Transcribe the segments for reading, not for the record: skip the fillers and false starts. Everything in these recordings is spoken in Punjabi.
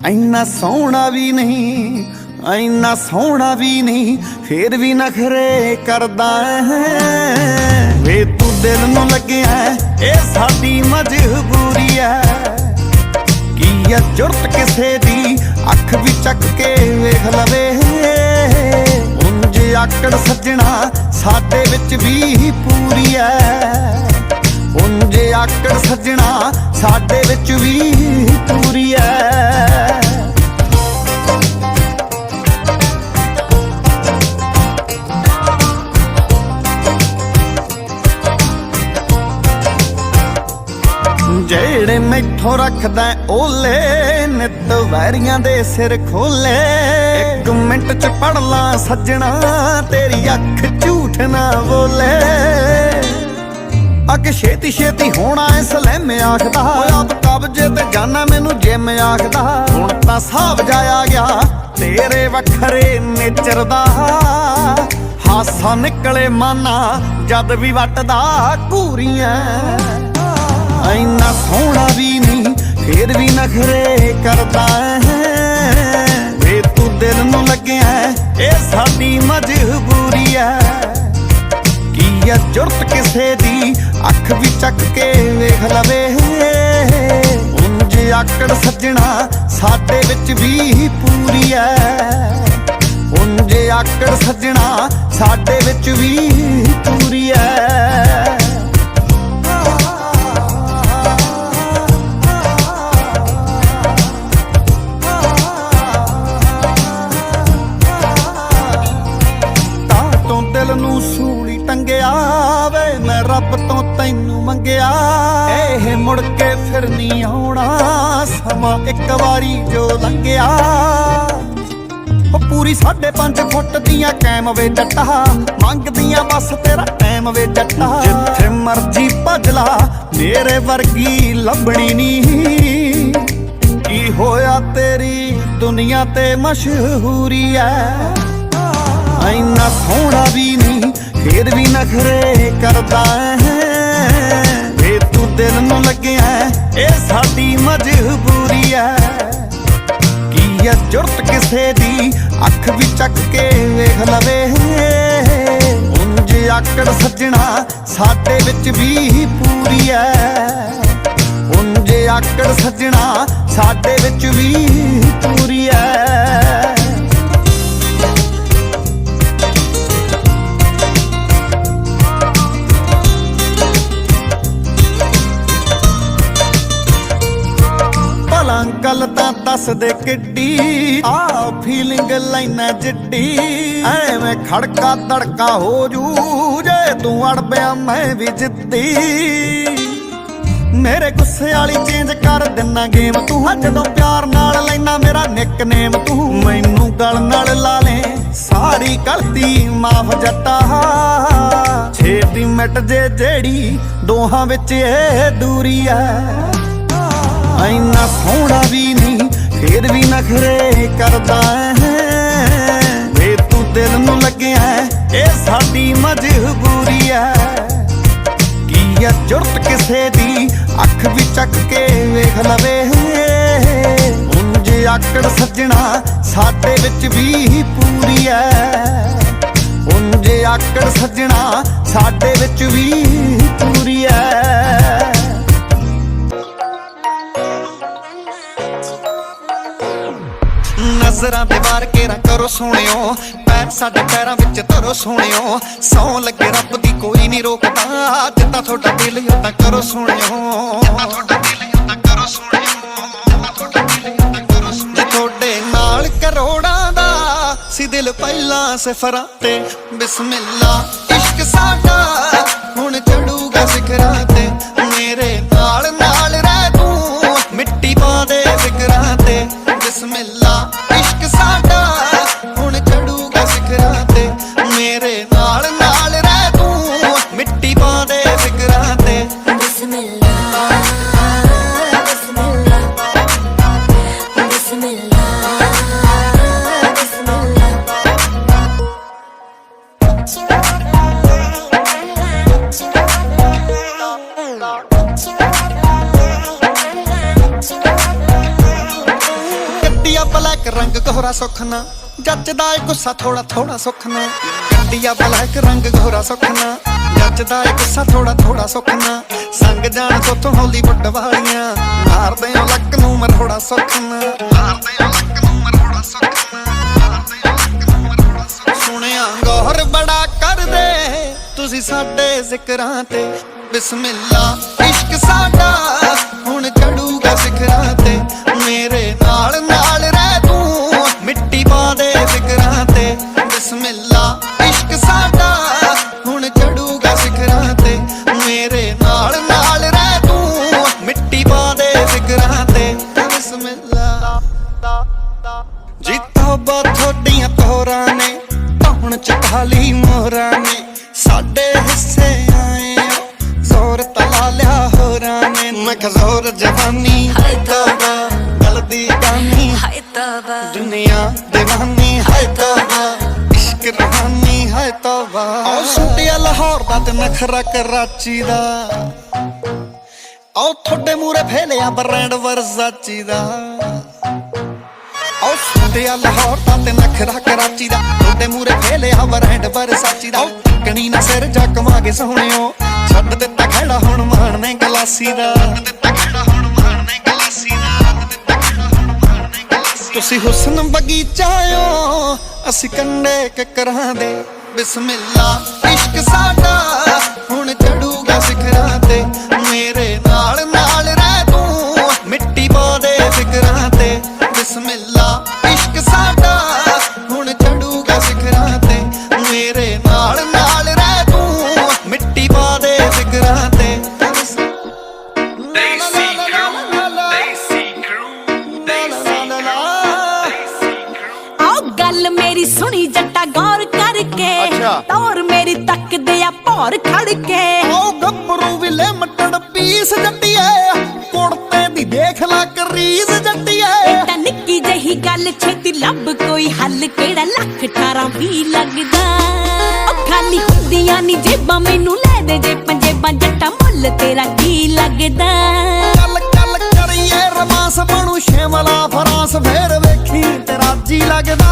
ਇੰਨਾ ਸੋਹਣਾ ਵੀ ਨਹੀਂ, ਇੰਨਾ ਸੋਹਣਾ ਵੀ ਨਹੀਂ, ਫੇਰ ਵੀ ਨਖਰੇ ਕਰਦਾ ਹੈ। ਵੇ ਤੂੰ ਦਿਲ ਨੂੰ ਲੱਗਿਆ ਇਹ ਸਾਡੀ ਮਜਬੂਰੀ ਐ। ਕੀ ਐ ਜ਼ਰੂਰਤ ਕਿਸੇ ਦੀ ਅੱਖ ਵੀ ਚੱਕ ਕੇ ਵੇਖ ਲਵੇ। ਉਂਝ ਆਕੜ ਸੱਜਣਾ ਸਾਡੇ ਵਿੱਚ ਵੀ ਪੂਰੀ ਐ। ਉਂਝ ਆਕੜ ਸੱਜਣਾ ਸਾਡੇ ਵਿੱਚ ਵੀ ਪੂਰੀ ਐ। ਜਿਹੜੇ ਮੈਥੋਂ ਰੱਖਦਾ ਓਲੇ ਨਿੱਤ ਵੈਰੀਆਂ ਦੇ ਸਿਰ ਖੋਲੇ। ਇੱਕ ਮਿੰਟ ਚ ਪੜ ਲਾਂ ਸੱਜਣਾ ਤੇਰੀ ਅੱਖ ਝੂਠ ਨਾ ਬੋਲੇ। ਅੱਗ ਛੇਤੀ ਛੇਤੀ ਹੋਣਾ ਐ ਸਲੈਮ ਆਖਦਾ। ਆਪ ਕਬਜੇ ਤੇ ਜਾਨਾ ਮੈਨੂੰ ਜਿਮ ਆਖਦਾ। ਹੁਣ ਤਾਂ ਸਾਬ ਜਾਇਆ ਗਿਆ ਤੇਰੇ ਵੱਖਰੇ ਨੇਚਰ ਦਾ। ਹਾਸਾ ਨਿਕਲੇ ਮਾਨਾ ਜਦ ਵੀ ਵੱਟਦਾ ਘੂਰੀਆਂ। ਇੰਨਾ ਸੋਹਣਾ ਵੀ ਨਹੀਂ ਫੇਰ ਵੀ ਨਖਰੇ ਕਰਦਾ ਹੈ। ਵੇ ਤੂੰ ਦਿਲ ਨੂੰ ਲੱਗਿਆ ਇਹ ਸਾਡੀ ਮਜਬੂਰੀ ਐ। ਕੀ ਐ ਜ਼ਰੂਰਤ ਕਿਸੇ ਦੀ ਅੱਖ ਵੀ ਚੱਕ ਕੇ ਵੇਖ ਲਵੇ। ਉਂਝ ਆਕੜ ਸੱਜਣਾ ਸਾਡੇ ਵਿੱਚ ਵੀ ਪੂਰੀ ਐ। ਉਂਝ ਆਕੜ ਸੱਜਣਾ ਸਾਡੇ ਵਿੱਚ ਵੀ ਪੂਰੀ ਐ। ਦਿਲ ਨੂੰ ਸੂਲੀ ਟੰਗਿਆ ਵੇ ਮੈਂ ਰੱਬ ਤੋਂ ਤੈਨੂੰ ਮੰਗਿਆ। ਇਹ ਮੁੜ ਕੇ ਫਿਰ ਨਹੀਂ ਆਉਣਾ ਸਮਾਂ ਇੱਕ ਵਾਰੀ ਜੋ ਲੰਘਿਆ। ਉਹ ਪੂਰੀ 5.5 ਫੁੱਟ ਦੀਆਂ ਕੈਮ ਵੇ ਜੱਟਾ। ਮੰਗਦੀਆਂ ਬਸ ਤੇਰਾ ਟਾਈਮ ਵੇ ਜੱਟਾ। ਜਿੱਥੇ ਮਰਜੀ ਭੱਜ ਲਾ ਮੇਰੇ ਵਰਗੀ ਲੱਭਣੀ ਨਹੀਂ। ਕੀ ਹੋਇਆ ਤੇਰੀ ਦੁਨੀਆ ਤੇ ਮਸ਼ਹੂਰੀ ਐ। ਇੰਨਾ ਸੋਹਣਾ ਵੀ ਨਹੀਂ ਫੇਰ ਵੀ ਨਖਰੇ ਕਰਦਾ ਹੈ। ਵੇ ਤੂੰ ਦਿਲ ਨੂੰ ਲੱਗਿਆ ਇਹ ਸਾਡੀ ਮਜਬੂਰੀ ਐ। ਕੀ ਐ ਜ਼ਰੂਰਤ ਕਿਸੇ ਦੀ ਅੱਖ ਵੀ ਚੱਕ ਕੇ ਵੇਖ ਲਵੇ। ਉਂਝ ਆਕੜ ਸੱਜਣਾ ਸਾਡੇ ਵਿੱਚ ਵੀ ਪੂਰੀ ਐ। ਉਂਝ ਆਕੜ ਸੱਜਣਾ ਸਾਡੇ ਵਿੱਚ ਵੀ ਪੂਰੀ ਐ। ਗੱਲ ਤਾਂ ਦੱਸ ਦੇ ਕਿੱਡੀ ਆ ਫੀਲਿੰਗ ਲੈਣਾ ਜਿੱਡੀ। ਐਵੇਂ ਖੜਕਾ ਤੜਕਾ ਹੋ ਜੂ ਜੇ ਤੂੰ ਅੜ ਪਿਆ ਮੈਂ ਵੀ ਜਿੱਦੀ। ਮੇਰੇ ਗੁੱਸੇ ਵਾਲੀ ਚੇਂਜ ਕਰ ਦਿੰਨਾ ਗੇਮ ਤੂੰ। ਜਦੋਂ ਪਿਆਰ ਨਾਲ ਲੈਣਾ ਮੇਰਾ ਨਿਕਨੇਮ ਤੂੰ। ਮੈਨੂੰ ਗਲ ਨਾਲ ਲਾ ਲੈ ਸਾਰੀ ਗਲਤੀ ਮਾਫ ਜੱਟਾ। ਛੇਤੀ ਮਿਟ ਜੇ ਜਿਹੜੀ ਦੋਹਾਂ ਵਿੱਚ ਇਹ ਦੂਰੀ ਐ। ਇੰਨਾ ਸੋਹਣਾ ਵੀ ਨਹੀਂ ਫੇਰ ਵੀ ਨਖਰੇ ਕਰਦਾ ਹੈ। ਵੇ ਤੂੰ ਦਿਲ ਨੂੰ ਲੱਗਿਆ ਇਹ ਸਾਡੀ ਮਜਬੂਰੀ ਐ। ਕੀ ਐ ਜ਼ਰੂਰਤ ਕਿਸੇ ਦੀ ਅੱਖ ਵੀ ਚੱਕ ਕੇ ਵੇਖ ਲਵੇ। ਉਂਝ ਆਕੜ ਸੱਜਣਾ ਸਾਡੇ ਵਿੱਚ ਵੀ ਪੂਰੀ ਐ। ਉਂਝ ਆਕੜ ਸੱਜਣਾ ਸਾਡੇ ਵਿੱਚ ਵੀ ਪੂਰੀ ਐ। ਨਜ਼ਰਾਂ ਦੇ ਵਾਰ ਕੇਰਾ ਕਰੋ ਸੋਹਣਿਓ। ਪੈਰ ਸਾਡੇ ਪੈਰਾਂ ਵਿੱਚ ਧਰੋ ਸੋਹਣਿਓ। ਸੌ ਲੱਗੇ ਰੱਬ ਦੀ ਕੋਈ ਨਹੀਂ ਰੋਕਦਾ। ਜਿੱਦਾਂ ਤੁਹਾਡਾ ਦਿਲ ਉਦਾਂ ਕਰੋ ਸੋਹਣਿਓ। ਜੇ ਤੁਹਾਡੇ ਨਾਲ ਕਰੋੜਾਂ ਦਾ ਸੀ ਦਿਲ ਪਹਿਲਾਂ ਸਿਫਰਾਂ ਤੇ। ਬਿਸਮਿल्ला ਇਸ਼ਕ ਸਾਡਾ ਹੁਣ ਚੜੂਗਾ ਸਿਖਰਾਂ ਤੇ। ਮੇਰੇ ਨਾਲ ਨਾਲ ਰਹਿ ਤੂੰ ਮਿੱਟੀ ਪਾ ਦੇ ਫਿਕਰਾਂ ਤੇ। ਬਿਸਮਿल्ला ਇਸ਼ਕ ਸਾਡਾ ਹੁਣ ਚੜੂਗਾ ਸਿਖਰਾਂ ਤੇ। ਮੇਰੇ ਨਾਲ ਨਾਲ ਰਹਿ ਤੂੰ ਮਿੱਟੀ ਪਾ ਦੇ ਫਿਕਰਾਂ ਤੇ। ਬਿਸਮਿल्ला ਬਿਸਮਿल्ला ਬਿਸਮਿल्ला ਬਿਸਮਿल्ला ਬਲੈਕ ਰੰਗ ਗੋਰਾ ਸੁਖਨਾ ਜੱਜਦਾ ਏ ਗੁੱਸਾ ਥੋੜਾ ਥੋੜਾ ਸੁਖਨਾ ਗੱਡੀਆ ਬਲੈਕ ਰੰਗ ਗੋਰਾ ਸੁਖਨਾ ਜੱਜਦਾ ਏ ਗੁੱਸਾ ਥੋੜਾ ਥੋੜਾ ਸੁਖਨਾ ਸੰਗ ਜਾਣ ਤੋਥੋਂ ਹਾਲੀਵੁੱਡ ਵਾਲੀਆਂ ਮਾਰਦੇ ਓ ਲੱਕ ਨੂੰ ਮਰੋੜਾ ਸੁਖਨਾ ਮਾਰਦੇ ਓ ਲੱਕ ਨੂੰ ਮਰੋੜਾ ਸੁਖਨਾ ਮਾਰਦੇ ਓ ਲੱਕ ਨੂੰ ਮਰੋੜਾ ਸੁਖਨਾ ਸੁਣਿਆ ਗੌਰ ਬੜਾ ਕਰਦੇ ਤੁਸੀਂ ਸਾਡੇ ਜ਼ਿਕਰਾਂ ਤੇ ਬਿਸਮਿल्ला इश्क साडा हुण चढ़ूगा सिखरां ते मेरे नाल नाल रह तू मिट्टी पा दे जिगरां ते बिस्मिल्ला इश्क साडा हुण चढ़ूगा सिखरां ते मेरे नाल नाल रह तू मिट्टी पा दे जिगरां ते बिस्मिल्ला जी तौबा थोड़ियां तोरां ने धौण च काली मोहरां ने साडे हिस्से आए जोर तला लिया होरां ने मैं जोर जवानी हाय तौबा गलती गानी हाय तौबा दुनिया दीवानी हाय तौबा इश्क रूहानी हाय तौबा ओ सुटिया लाहौर दा ते नखरा कराची दा ओ थोड़े मूरे फेलिया ब्रांड वर्साची दा ओ सुटिया लाहौर दा ते नखरा कराची दा थोड़े मूरे फेलिया ब्रांड वर्साची दा कणी ना सिर जकवांगे सोहणियो छड्ड दित्ता खड़ा हुण मारने गलासी दा तुसी हुस्न बगीचा आयो असी कंडे ककरां दे बिस्मिल्ला इश्क साडा हुण चढ़ूगा सिखरां ते मेरे नाल नाल रह तू मिट्टी पा दे जिगरां ते बिस्मिल्ला इश्क साडा हुण चढ़ूगा सिखरां ते मेरे नाल नाल रह तू मिट्टी पा दे जिगरां ते गल मेरी सुनी जट्टा गौर करके तौर मेरी तक दिया भौर खड़ के ओ गब्बरू भी लिमटड पीस जट्टिए कुड़ते दी देख ला करीज जट्टिए एटा निक्की जही गल छेती लब कोई हल केड़ा लख 18-20 लगदा ओ खाली हुंदियां नी जेबां मैनू ले दे जे पंजेबां जट्टा मुੱਲ तेरा की लगदा कल कल करिए रमास बनू शिमला फरांस फेर वेखी तेरा जी लगदा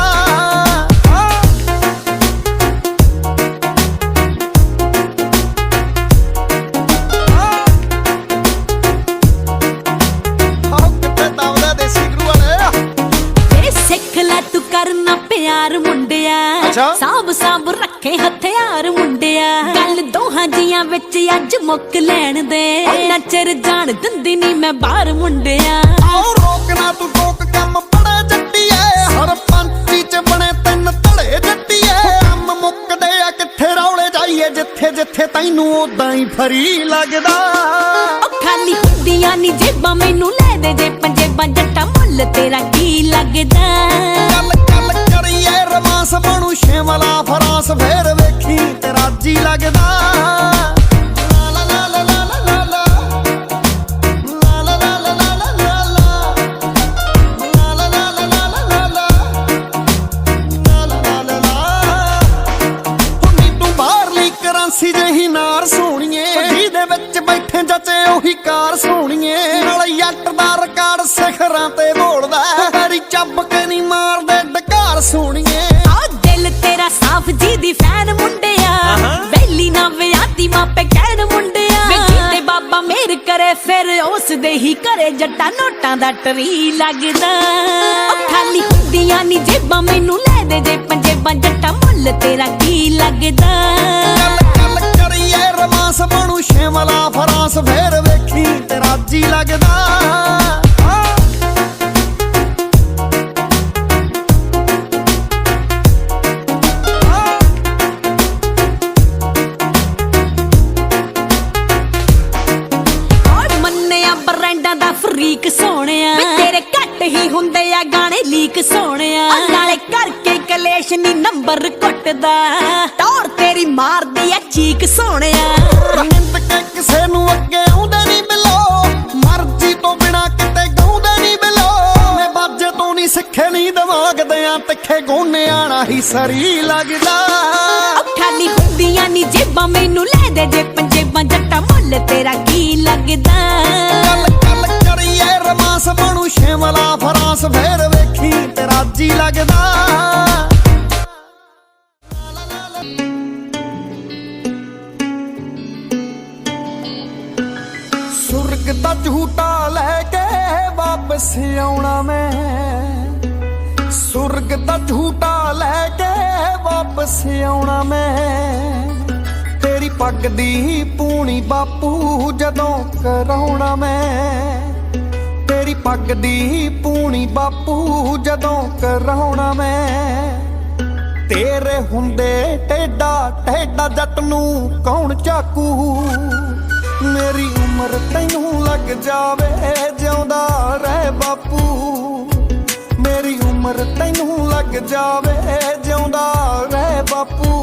करना प्यार मुंडिया साब साब रखे हथियार मुंडिया गल दोहां जियां विच अज मुक लैण दे नचर जान दिंदी नी मैं बाहर मुंडिया आओ रोकना तू टोक कम बड़ा जट्टिए हर पंची च बने तीन धड़े जट्टिए कम मुकदे आ किथे रौले जाइए जिथे जिथे तैनू उदां ही फरी लगदा ओ खाली हुंदियां नी जेबां मैनू ले दे जे पंजेबां जट्टा मुੱਲ तेरा की लगदा रमास बनू शिमला फरांस फेर वेखी तेरा जी लगदा ਕਰੰਸੀ ਜਹੀ ਨਾਰ ਸੋਹਣੀਏ ਜਿਹਦੇ ਵਿੱਚ ਬੈਠੇ ਜੱਚੇ ਉਹੀ ਕਾਰ ਸੋਹਣੀਏ ਨਾਲ ਜੱਟ ਦਾ ਰਿਕਾਰਡ ਸਿਖਰਾਂ ਤੇ ਬੋਲਦਾ ਮੇਰੀ ਚੱਬ ਕੇ ਨਹੀਂ ਮਾਰਦੇ ਡਕਾਰ ਸੋਹਣੀਏ ਆ ਦਿਲ ਤੇਰਾ ਸਾਫ ਜੀ ਦੀ ਫੈਨ ਮੁੰਡਿਆ ਵੈਲੀ ਨਾ ਵਿਆਹਤੀ ਮਾਪੇ ਕਹਿਣ ਮੁੰਡਿਆ ਵੇਖੀ ਤੇ ਬਾਬਾ ਮੇਰ ਕਰੇ ਫਿਰ ਉਸ ਦੇ ਹੀ ਘਰੇ ਜੱਟਾ ਨੋਟਾਂ ਦਾ ਟਰੀ ਲੱਗਦਾ ਉਹ ਖਾਲੀ ਹੁੰਦੀਆਂ ਨੀ ਜੇਬਾਂ ਮੈਨੂੰ ਲੈ ਦੇ ਜੇ ਪੰਜੇਬਾਂ ਜੱਟਾ ਮੁੱਲ ਤੇਰਾ ਕੀ ਲੱਗਦਾ ਰਮਾਸ ਬਣੂ ਸ਼ਿਮਲਾ ਫਰਾਂਸ ਫੇਰ ਵੇਖੀ ਤੇਰਾ ਜੀ ਲੱਗਦਾ ਮੰਨਿਆ ਬਰੈਂਡਾਂ ਦਾ ਫਰੀਕ ਸੋਹਣਿਆ ਤੇਰੇ ਘੱਟ ਹੀ ਹੁੰਦੇ ਆ ਗਾਣੇ ਲੀਕ ਸੋਹਣਿਆ ਨਾਲੇ ਕਰਕੇ ਕਲੇਸ਼ ਨੀ ਨੰਬਰ ਘੁੱਟਦਾ ਟੌਰ ਤੇਰੀ ਮਾਰਦੀ ਆ ਚੀਕ ਸੋਹਣਿਆ ਨਿੰਦ ਕੇ ਕਿਸੇ ਨੂੰ ਅੱਗੇ ਆਉਂਦੇ ਨਹੀਂ ਮਿਲੋ ਮਰਜ਼ੀ ਤੋਂ ਬਿਨਾ ਕਿਤੇ ਗਾਉਂਦੇ ਨਹੀਂ ਮਿਲੋ ਮੈਂ ਬਾਜੇ ਤੋਂ ਨਹੀਂ ਸਿੱਖੇ ਨਹੀਂ ਦਿਮਾਗ ਦਿਆਂ ਤਿੱਖੇ ਗੋਨਿਆਂ ਨਾਲ ਹੀ ਸਰੀ ਲੱਗਦਾ ਖਾਲੀ ਹੁੰਦੀਆਂ ਨੀ ਜੇਬਾਂ ਮੈਨੂੰ ਲੈ ਦੇ ਜੇ ਪੰਜੇਬਾਂ ਜੱਟਾ ਮੁੱਲ ਤੇਰਾ ਕੀ ਲੱਗਦਾ ਗੱਲ ਕਰੀਏ ਰਮਾਸ ਬਣੂ ਸ਼ਿਮਲਾ ਫਰਾਂਸ ਫੇਰ ਵੇਖੀ ਜੀ ਲੱਗਦਾ। ਸੁਰਗ ਦਾ ਝੂਟਾ ਲੈ ਕੇ ਵਾਪਸ ਆਉਣਾ ਮੈਂ, ਸੁਰਗ ਦਾ ਝੂਟਾ ਲੈ ਕੇ ਵਾਪਸ ਆਉਣਾ ਮੈਂ। ਤੇਰੀ ਪੱਗ ਦੀ ਪੂਣੀ ਬਾਪੂ ਜਦੋਂ ਕਰਾਉਣਾ ਮੈਂ, ਤੇਰੀ ਪੱਗ ਦੀ ਪੂਣੀ ਬਾਪੂ ਜਦੋਂ ਕਰਾਉਣਾ ਮੈਂ। ਤੇਰੇ ਹੁੰਦੇ ਟੇਡਾ ਟੇਡਾ ਜੱਟ ਨੂੰ ਕੌਣ ਚਾਕੂ, ਮੇਰੀ ਉਮਰ ਤੈਨੂੰ ਲੱਗ ਜਾਵੇ ਜਿਉਂਦਾ ਰਹਿ ਬਾਪੂ, ਮੇਰੀ ਉਮਰ ਤੈਨੂੰ ਲੱਗ ਜਾਵੇ ਜਿਉਂਦਾ ਰਹਿ ਬਾਪੂ।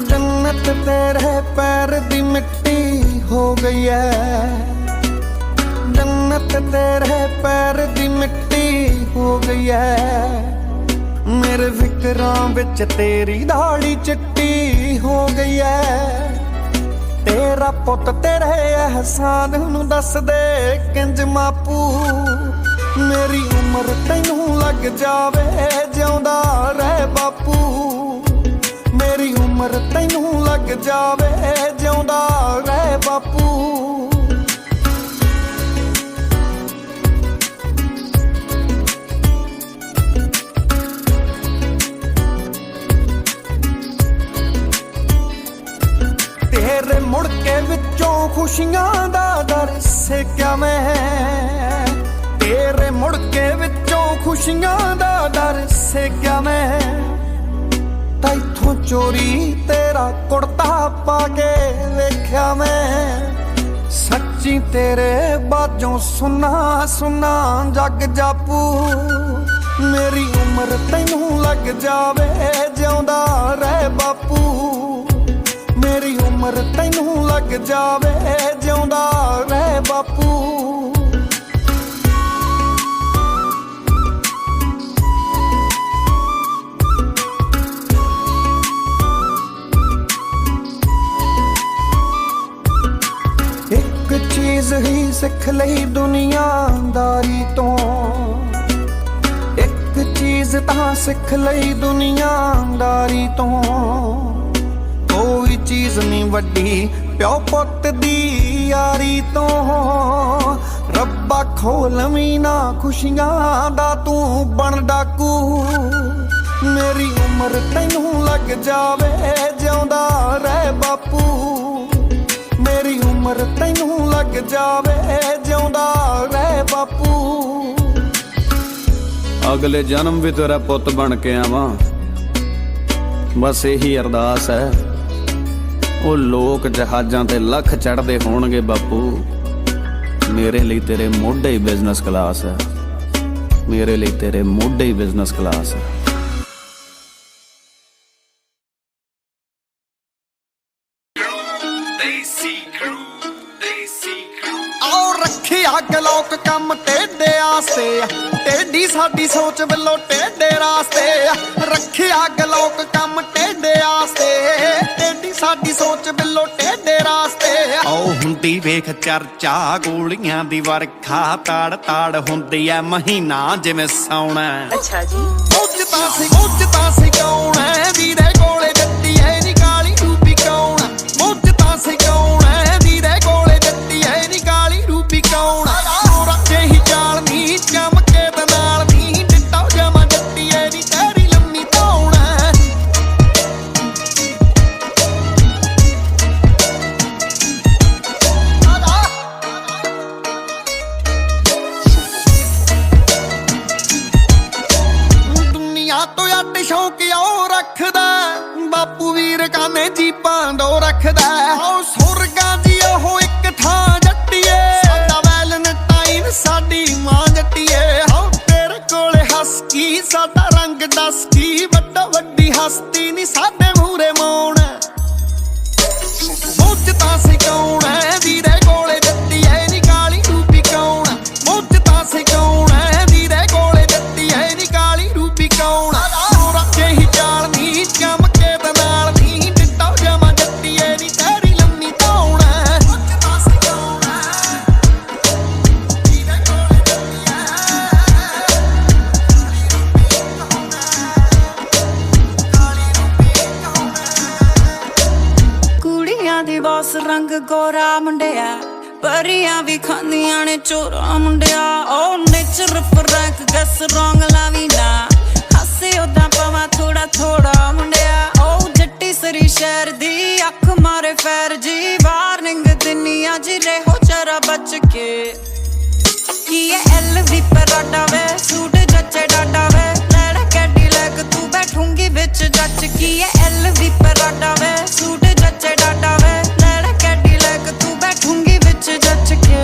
ਜੰਨਤ ਤੇਰੇ ਪੈਰ ਦੀ ਮਿੱਟੀ ਹੋ ਗਈ ਐ, ਜੰਨਤ ਤੇਰੇ ਪੈਰ ਦੀ ਮਿੱਟੀ ਹੋ ਗਈ ਐ। ਮੇਰੇ ਫਿਕਰਾਂ ਵਿੱਚ ਤੇਰੀ ਦਾੜੀ ਚਿੱਟੀ ਹੋ ਗਈ ਐ। ਤੇਰਾ ਪੁੱਤ ਤੇਰੇ ਅਹਿਸਾਨ ਨੂੰ ਦੱਸ ਦੇ ਕਿੰਜ ਮਾਪੂ, ਮੇਰੀ ਉਮਰ ਤੈਨੂੰ ਲੱਗ ਜਾਵੇ ਜਿਉਂਦਾ ਰਹਿ ਬਾਪੂ, ਮੇਰੀ ਉਮਰ ਤੈਨੂੰ ਲੱਗ ਜਾਵੇ ਜਿਉਂਦਾ ਰਹਿ ਬਾਪੂ। ਤੇਰੇ ਮੁੜ ਕੇ ਵਿੱਚੋਂ ਖੁਸ਼ੀਆਂ ਦਾ ਦਰ ਸੇਕਿਆ ਮੈਂ, ਤੇਰੇ ਮੁੜ ਕੇ ਵਿੱਚੋਂ ਖੁਸ਼ੀਆਂ ਦਾ ਡਰ ਸੇਕਿਆ ਮੈਂ। ਤੈਥੋਂ ਚੋਰੀ ਤੇਰਾ ਕੁੜਤਾ ਪਾ ਕੇ ਵੇਖਿਆ ਮੈਂ, ਸੱਚੀ ਤੇਰੇ ਬਾਝੋਂ ਸੁਨਾ ਸੁਨਾ ਜੱਗ ਜਾਪੂ, ਮੇਰੀ ਉਮਰ ਤੈਨੂੰ ਲੱਗ ਜਾਵੇ ਜਿਉਂਦਾ ਰਹਿ ਬਾਪੂ, ਮੇਰੀ ਉਮਰ ਤੈਨੂੰ ਲੱਗ ਜਾਵੇ ਜਿਉਂਦਾ ਰਹਿ ਬਾਪੂ। ਇੱਕ ਚੀਜ਼ ਹੀ ਸਿੱਖ ਲਈ ਦੁਨੀਆਦਾਰੀ ਤੋਂ, ਇੱਕ ਚੀਜ਼ ਤਾਂ ਸਿੱਖ ਲਈ ਦੁਨੀਆਦਾਰੀ ਤੋਂ। ਕੋਈ ਚੀਜ਼ ਨਹੀਂ ਵੱਡੀ ਪਿਓ ਪੁੱਤ ਦੀ ਯਾਰੀ ਤੋਂ, ਰੱਬਾ ਖੋਲਵੀਂ ਨਾ ਖੁਸ਼ੀਆਂ ਦਾ ਤੂੰ ਬਣ ਡਾਕੂ, ਮੇਰੀ ਉਮਰ ਤੈਨੂੰ ਲੱਗ ਜਾਵੇ ਜਿਉਂਦਾ ਰਹਿ ਬਾਪੂ, ਮੇਰੀ ਉਮਰ ਤੈਨੂੰ ਲੱਗ ਜਾਵੇ ਜਿਉਂਦਾ ਰਹਿ ਬਾਪੂ। ਅਗਲੇ ਜਨਮ ਵੀ ਤੇਰਾ ਪੁੱਤ ਬਣ ਕੇ ਆਵਾਂ, ਬਸ ਇਹੀ ਅਰਦਾਸ ਹੈ। ਉਹ ਲੋਕ ਜਹਾਜ਼ਾਂ ਤੇ ਲੱਖ ਚੜ੍ਹਦੇ ਹੋਣਗੇ ਬਾਪੂ, ਮੇਰੇ ਲਈ ਤੇਰੇ ਮੋਢੇ ਹੀ ਬਿਜ਼ਨਸ ਕਲਾਸ ਹੈ, ਮੇਰੇ ਲਈ ਤੇਰੇ ਮੋਢੇ ਹੀ ਬਿਜ਼ਨਸ ਕਲਾਸ ਹੈ। ਆਓ ਰੱਖਿਆ ਗਲੋਕ ਕੰਮ ਟੇਡੇ ਆਸਤੇ, ਟੇਡੀ ਸਾਡੀ ਸੋਚ ਵੱਲੋਂ ਟੇਡੇ ਰਾਸਤੇ। ਰੱਖਿਆ ਗਲੋਕ ਕੰਮ ਟੇਡੇ ਆਸਤੇ, ਟੇਡੀ ਸਾਡੀ ਸੋਚ ਵੱਲੋਂ ਟੇਡੇ ਰਾਸਤੇ। ਆਓ ਹੁੰਦੀ ਵੇਖ ਚਰਚਾ ਗੋਲੀਆਂ ਦੀ ਵਰਖਾ, ਤਾੜ ਤਾੜ ਹੁੰਦੀ ਐ ਮਹੀਨਾ ਜਿਵੇਂ ਸੌਣਾ। ਅੱਛਾ ਜੀ ਉੱਚ ਤਾਂ ਸੀ ਕੌਣ ਐ ਵੀਰੇ ਕੋਲੇ ਜੱਟੀ ਐ ਨੀ ਕਾਲੀ ਰੂਪੀ ਕੌਣ, ਉੱਚ ਤਾਂ ਸੀ ਕੌਣ ਐ ਵੀਰੇ ਕੋਲੇ ਜੱਟੀ ਐ ਨੀ ਕਾਲੀ ਰੂਪੀ ਕੌਣ। ਮੋਰਾ ਜਿਹੀ ਚਾਲ ਨੀ ਚਮਕੇ ਦੇ ਨਾਲ ਨੀ ਡਿੱਟਾ ਜਮਾ ਜੱਟੀ ਐ ਨੀ ਤੇਰੀ ਲੰਮੀ ਧੌਣ। ਦੁਨੀਆ ਤੋਂ ਅੱਡ ਸ਼ੌਂਕ ਉਹ ਰੱਖਦਾ ਬਾਪੂ ਵੀਰ ਕਾਨੇ ਜੀਪਾਂ ਦੋ ਰੱਖਦਾ। ਆਓ ਸੁਰਗਾਂ ਦੀ ਉਹ ਇੱਕ ਥਾਂ ਜੱਟੀਏ, ਸਾਡਾ ਵੈਲਨਟਾਈਨ ਸਾਡੀ ਮਾਂ ਜੱਟੀਏ। ਆਓ ਤੇਰੇ ਕੋਲੇ ਹੱਸ ਕੀ ਸਾਡਾ ਰੰਗ ਦੱਸ ਕੀ, ਵੱਡਾ ਵੱਡੀ ਹਸਤੀ ਨੀ ਸਾਡੇ ਮੂਰੇ ਮੌਣ। ਮੁੱਝ ਤਾਂ ਸੀ ਕੌਣ ਐ ਵੀਰੇ ਕੋਲੇ ਜੱਟੀ ਐ ਨੀ ਕਾਲੀ ਰੂਪੀ ਕੌਣ, ਮੁੱਝ ਤਾਂ ਸੀ ਕੌਣ ਐ ਵੀਰੇ ਕੋਲੇ ਜੱਟੀ ਐ ਨੀ ਕਾਲੀ ਰੂਪੀ ਕੌਣ। ਮੋਰਾ ਜਿਹੀ ਚਾਲ ਨੀ ਕੋਰਾ ਮੁੰਡਿਆ ਪਰੀਆਂ ਵੀ ਖਾਂਦੀਆਂ ਨੇ ਚੋਰਾ ਮੁੰਡਿਆ ਓ ਨੇਚਰ ਫਰੈਂਕ ਗਸ ਰੌਂਗ ਲਾਵੀ ਨਾ ਹਾਸੇ ਉਦਾਂ ਪਵਾ ਥੋੜਾ ਥੋੜਾ ਮੁੰਡਿਆ ਓ ਜੱਟੀ ਸਰੀ ਸ਼ਹਿਰ ਦੀ ਅੱਖ ਮਾਰੇ ਫੈਰ ਜੀ ਵਾਰਨਿੰਗ ਦਿੰਨੀ ਅੱਜ ਰਹੋ ਜਰਾ ਬਚ ਕੇ ਕੀ ਇਹ ਐਲਵੀ ਪਰਾਡਾ ਵੇ ਸੂਟ ਜੱਚੇ ਡਾਡਾ ਵੇ ਲੈਣਾ ਕੈਡੀ ਲੈਕ ਤੂੰ ਬੈਠੂੰਗੀ ਵਿੱਚ ਜੱਚ ਕੀ ਇਹ ਐਲਵੀ ਪਰਾਡਾ ਵੇ ਸੂਟ ਜੱਚੇ ਡਾਡਾ ਵੇ ਲੈਣਾ ਕੈਡੀ ਲੈਕ ਤੂੰ ਬੈਠੂੰਗੀ ਵਿੱਚ ਜੱਚ ਕੇ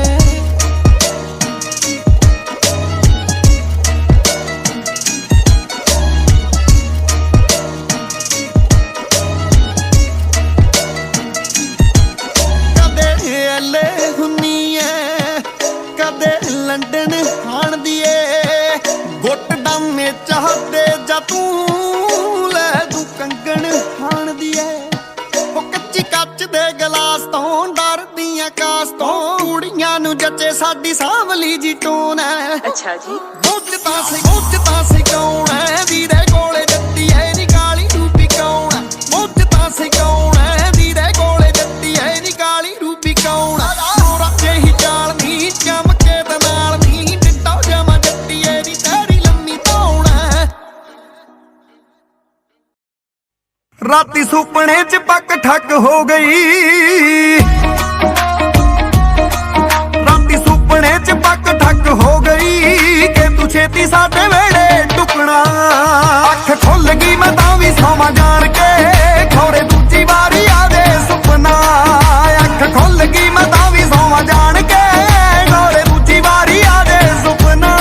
ਕਦੇ ਐਲੇ ਹੁੰਨੀ ਐ ਕਦੇ ਲੰਡਨ ਹਾਣਦੀ ਏ ਗੁੱਟ ਡਾਮੇ ਚਾਹਦੇ ਜਾ ਤੂੰ ਲੈ ਤੂੰ ਕੰਗਣ ਹਾਣਦੀ ਏ ਉਹ ਕੱਚੀ ਕੱਚ ਦੇ ਗਲਾਸ ਤੋਂ ਡਰਦੀਆਂ ਕਾਸ ਤੋਂ ਕੁੜੀਆਂ ਨੂੰ ਜੱਚੇ ਸਾਡੀ ਸਾਂਵਲੀ ਜੀ ਟੋਨ ਐ ਅੱਛਾ ਜੀ ਮੁੱਚ ਤਾਂ ਸੀ ਕੌਣ ਐ ਵੀਰੇ ਕੋਲੇ ਜੱਤੀ ਐ ਨੀ ਕਾਲੀ ਰੂਪੀ ਕੌਣ ਐ ਮੁੱਚ ਤਾਂ ਸੀ ਕੌਣ ਐ ਵੀਰੇ ਕੋਲੇ ਜੱਤੀ ਐ ਨੀ ਕਾਲੀ ਰੂਪੀ ਕੌਣ ਐ ਮੋਰਾ ਜਿਹੀ ਚਾਲ ਨੀ ਚਮਕੇ ਤੇ ਨਾਲ ਨੀ ਡਿੱਟੋ ਜਮਾ ਜੱਤੀ ਐ ਨੀ ਤੇਰੀ ਲੰਮੀ ਧੌਣ ਐ ਰਾਤੀ ਸੁਪਨੇ ਚ ਪੱਕ ਠੱਕ ਹੋ ਗਈ ਰਾਤੀ ਸੁਪਨੇ ਚ ਪੱਕ ਠੱਕ ਹੋ ਗਈ ਕਿ ਤੂੰ ਛੇਤੀ ਸਾਡੇ ਵੇੜੇ ਟੁਕਣਾ ਅੱਖ ਖੁੱਲ ਗਈ ਮੈਂ ਤਾਂ ਵੀ ਸੌਵਾਂ ਜਾਣ ਕੇ ਖੌਰੇ ਦੂਜੀ ਵਾਰੀ ਆਵੇ ਸੁਪਨਾ ਅੱਖ ਖੁੱਲ ਗਈ ਮੈਂ ਤਾਂ ਵੀ ਸੌਵਾਂ ਜਾਣ ਕੇ ਖੌਰੇ ਦੂਜੀ ਵਾਰੀ ਆਵੇ ਸੁਪਨਾ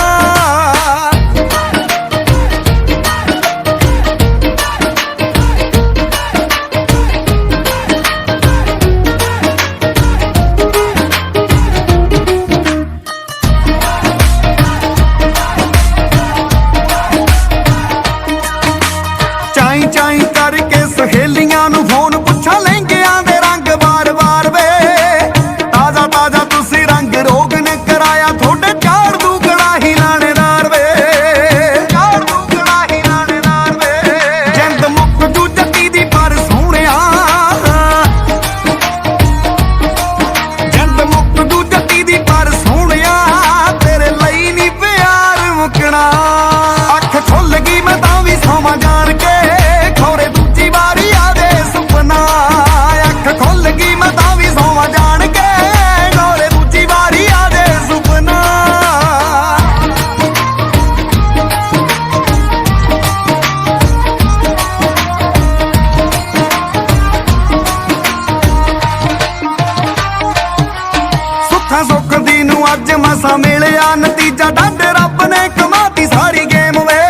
ਚਾਈ ਕਰਕੇ ਸਹੇਲੀਆਂ ਨੂੰ ਫੋਨ ਪੁੱਛਾਂ ਲਹਿੰਗਿਆਂ ਦੇ ਰੰਗ ਵਾਰ-ਵਾਰ ਵੇ ਤਾਜ਼ਾ ਤੁਸੀਂ ਰੰਗ ਰੋਗ ਨੇ ਕਰਾਇਆ ਤੁਹਾਡੇ ਝਾੜ ਦੂ ਕੜਾਹੀ ਲਾਣੇਦਾਰ ਵੇ ਝਾੜ ਦੂ ਕੜਾਹੀ ਲਾਣੇਦਾਰ ਵੇ ਜਿੰਦ ਮੁੱਕ ਜੂ ਜੱਤੀ ਦੀ ਪਰ ਸੋਹਣਿਆ ਜਿੰਦ ਮੁੱਕ ਜੂ ਜੱਤੀ ਦੀ ਪਰ ਸੋਹਣਿਆ ਤੇਰੇ ਲਈ ਨਹੀਂ ਪਿਆਰ ਮੁੱਕਣਾ ਅੱਖ ਖੁੱਲ ਗਈ ਮੈਂ ਤਾਂ ਵੀ ਸੌਵਾਂ ਜਾਣ ਕੇ ਖੌਰੇ ਦੂਜੀ ਵਾਰੀ ਆਵੇ ਸੁਪਨਾ ਅੱਖ ਖੁੱਲ ਗਈ ਮੈਂ ਤਾਂ ਵੀ ਸੌਵਾਂ ਜਾਣ ਕੇ ਖੌਰੇ ਦੂਜੀ ਵਾਰੀ ਆਵੇ ਸੁਪਨਾ ਸੁੱਖਾਂ ਸੁੱਖ ਦੀ ਨੂੰ ਅੱਜ ਮਸਾ ਮਿਲਿਆ ਨਤੀਜਾ ਡੰਡ ਰੱਬ ਨੇ ਕਮਾਤੀ ਸਾਰੀ ਗੇਮ ਵੇ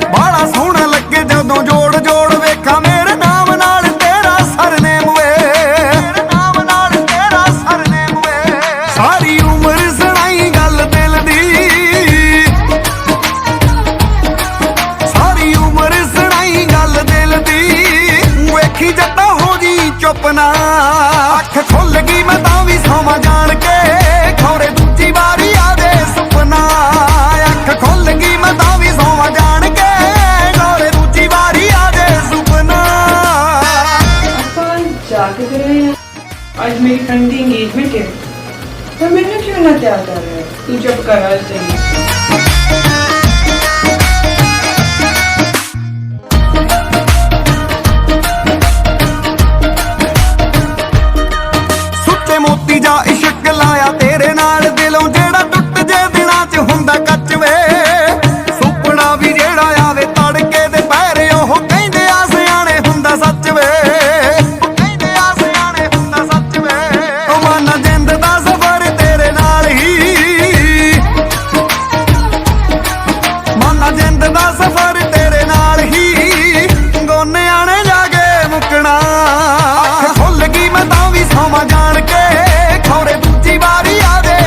ਬਾਹਲਾ ਸੋਹਣਾ ਲੱਗੇ ਜਦੋਂ ਜੋੜ ਜੋੜ ਵੇਖਾਂ ਮੇਰੇ ਨਾਮ ਨਾਲ ਤੇਰਾ ਸਰਨੇਮ ਵੇ ਮੇਰੇ ਨਾਮ ਨਾਲ ਤੇਰਾ ਸਰਨੇਮ ਵੇ ਸਾਰੀ ਉਮਰ ਸੁਣਾਈ ਗੱਲ ਦਿਲ ਦੀ ਸਾਰੀ ਉਮਰ ਸੁਣਾਈ ਗੱਲ ਦਿਲ ਦੀ ਵੇਖੀ ਜੱਟਾ ਹੋ ਜੀ ਚੁੱਪ ਨਾ ਅੱਖ ਖੁੱਲ ਗਈ ਮੈਂ ਤਾਂ ਵੀ ਸੌਵਾਂ ਜਾਣ ਕੇ ਖੌਰੇ ਦੂਜੀ ਵਾਰੀ ਆਵੇ ਸੁਪਨਾ ਅੱਖ ਖੁੱਲ ਗਈ ਮੈਂ ਤਾਂ ਵੀ ਸੌਵਾਂ ਜਾਣ ਕੇ ਖੌਰੇ ਦੂਜੀ ਵਾਰੀ ਆਵੇ ਸੁਪਨਾ अपन जाके दे रहे हैं आज मेरी फ्रेंड की एंगेजमेंट है तो मैंने क्यों ना तैयार कर रहा है तू जब करा चाहिए ਸੁੱਚੇ ਮੋਤੀ ਜਾ ਇਸ਼ਕ ਲਾਇਆ ਤੇਰੇ ਨਾਲ ਦਿਲੋਂ ਜਿਹੜਾ ਟੁੱਟ ਜੇ ਦਿਨਾਂ 'ਚ ਹੁੰਦਾ ਕੱਚ ਵੇ ਸੁਪਨਾ ਵੀ ਜਿਹੜਾ ਆਵੇ ਤੜਕੇ ਦੇ ਪੈਰੇ ਉਹ ਕਹਿੰਦੇ ਆ ਸਿਆਣੇ ਹੁੰਦਾ ਸੱਚ ਵੇ ਉਹ ਕਹਿੰਦੇ ਆ ਸਿਆਣੇ ਹੁੰਦਾ ਸੱਚ ਵੇ ਉਹ ਮਾਨਾ ਜਿੰਦ ਦਾ ਸਫ਼ਰ ਤੇਰੇ ਨਾਲ ਹੀ ਮਾਨਾ ਜਿੰਦ ਦਾ ਸਫ਼ਰ ਤੇਰੇ ਨਾਲ ਹੀ ਗੋਨਿਆਂ ਨੇ ਜਾ ਕੇ ਮੁੱਕਣਾ ਅੱਖ ਖੁੱਲ ਗਈ ਮੈਂ ਤਾਂ ਵੀ ਸੌਵਾਂ ਜਾਣ ਕੇ ਖੌਰੇ ਦੂਜੀ ਵਾਰੀ ਆਵੇ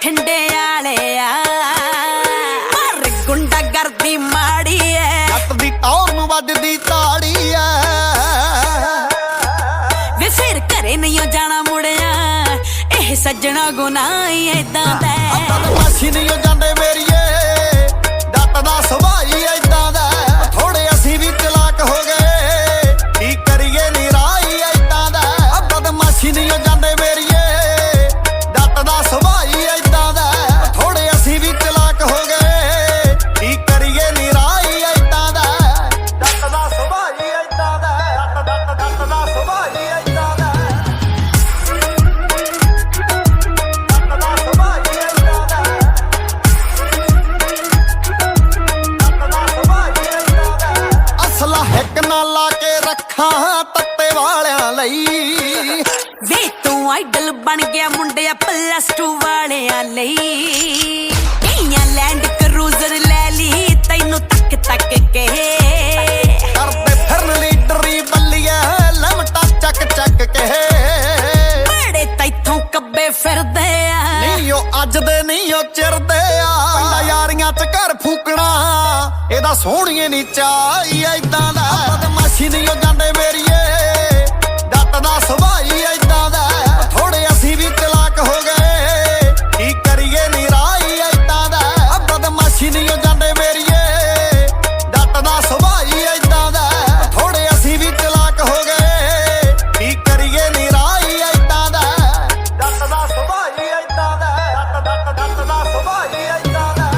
ਬਠਿੰਡੇ ਵਾਲਿਆ ਪਰ ਗੁੰਡਾ ਕਰਦੀ ਮਾੜੀ ਐ ਜੱਟ ਦੀ ਟੌਰ ਨੂੰ ਵੱਜਦੀ ਤਾੜੀ ਐ ਵੇ ਫਿਰ ਘਰੇ ਨਹੀਂ ਜਾਣਾ ਮੁੜਿਆ ਇਹ ਸੱਜਣਾ ਗੁਨਾਹ ਹੀ ਏਦਾਂ ਦਾ ਬਦਮਾਸ਼ੀ ਨਹੀਂ ਜਾਂਦੇ ਮੇਰੀਏ ਜੱਟ ਦਾ ਸੁਭਾਅ ਹੀ ਏਦਾਂ ਦਾ ਥੋੜੇ ਅਸੀਂ ਵੀ ਚਲਾਕ ਹੋ ਗਏ ਕੀ ਕਰੀਏ ਨਿਰਾਈ ਏਦਾਂ ਦਾ ਬਦਮਾਸ਼ੀ ਨਹੀਂ ਜਾਂਦੇ ਮੇਰੀਏ ਜੱਟ ਦਾ ਸੁਭਾਅ ਹੀ ਏਦਾਂ ਦਾ ਥੋੜੇ ਅਸੀਂ ਵੀ ਚਲਾਕ ਹੋ ਗਏ ਕੀ ਕਰੀਏ ਨਿਰਾਈ ਏਦਾਂ ਦਾ ਜੱਟ ਦਾ ਸੁਭਾਅ ਹੀ ਏਦਾਂ ਦਾ ਜੱਟ ਦਾ ਸੁਭਾਅ ਹੀ ਏਦਾਂ ਦਾ ਅਸਲਾ ਹਿੱਕ ਨਾ ਲਾ ਕੇ ਰੱਖਾਂ ਤੱਤੇ ਵਾਲਿਆਂ ਲਈ ਵੇ ਤੂੰ ਆਈਡਲ ਬਣ ਗਿਆ ਮੁੰਡਿਆ +2 ਵਾਲਿਆਂ ਲਈ ਕਈਆਂ ਲੈਂਡ ਕਰੂਜ਼ਰ ਲੈ ਲਈ ਤੈਨੂੰ ਤੱਕ ਤੱਕ ਕੇ ਕਰਦੇ ਫਿਰਨ ਲੀਡਰੀ ਬੱਲੀਆਂ ਲਮਟਾ ਚੱਕ ਚੱਕ ਕੇ ਬੜੇ ਤੈਥੋਂ ਕੱਬੇ ਫਿਰਦੇ ਆ ਨਹੀਂ ਉਹ ਅੱਜ ਦੇ ਨਹੀਂ ਉਹ ਚਿਰਦੇ ਆ ਪਿੰਡਾਂ ਯਾਰੀਆਂ ਚ ਘਰ ਫੂਕਣਾ ਇਹਦਾ ਸੋਹਣੀਏ ਨੀ ਚਾਹੀ ਏਦਾਂ ਦਾ ਬਦਮਾਸ਼ੀ ਨਹੀਂ ਉਹ ਜਾਂਦੇ ਮੇਰੀਏ ਜੱਟ ਦਾ ਸੁਭਾਅ ਹੀ ਏਦਾਂ ਦਾ ਥੋੜੇ ਅਸੀਂ ਵੀ ਚਲਾਕ ਹੋ ਗਏ ਕੀ ਕਰੀਏ ਨਿਰਾਈ ਏਦਾਂ ਦਾ ਬਦਮਾਸ਼ੀ ਨਹੀਂ ਉਹ ਜਾਂਦੇ ਮੇਰੀਏ ਜੱਟ ਦਾ ਸੁਭਾਅ ਹੀ ਏਦਾਂ ਦਾ ਥੋੜੇ ਅਸੀਂ ਵੀ ਚਲਾਕ ਹੋ ਗਏ ਕੀ ਕਰੀਏ ਨਿਰਾਈ ਏਦਾਂ ਦਾ ਜੱਟ ਦਾ ਸੁਭਾਅ ਹੀ ਏਦਾਂ ਦਾ ਜੱਟ ਦਾ ਸੁਭਾਅ ਹੀ ਏਦਾਂ ਦਾ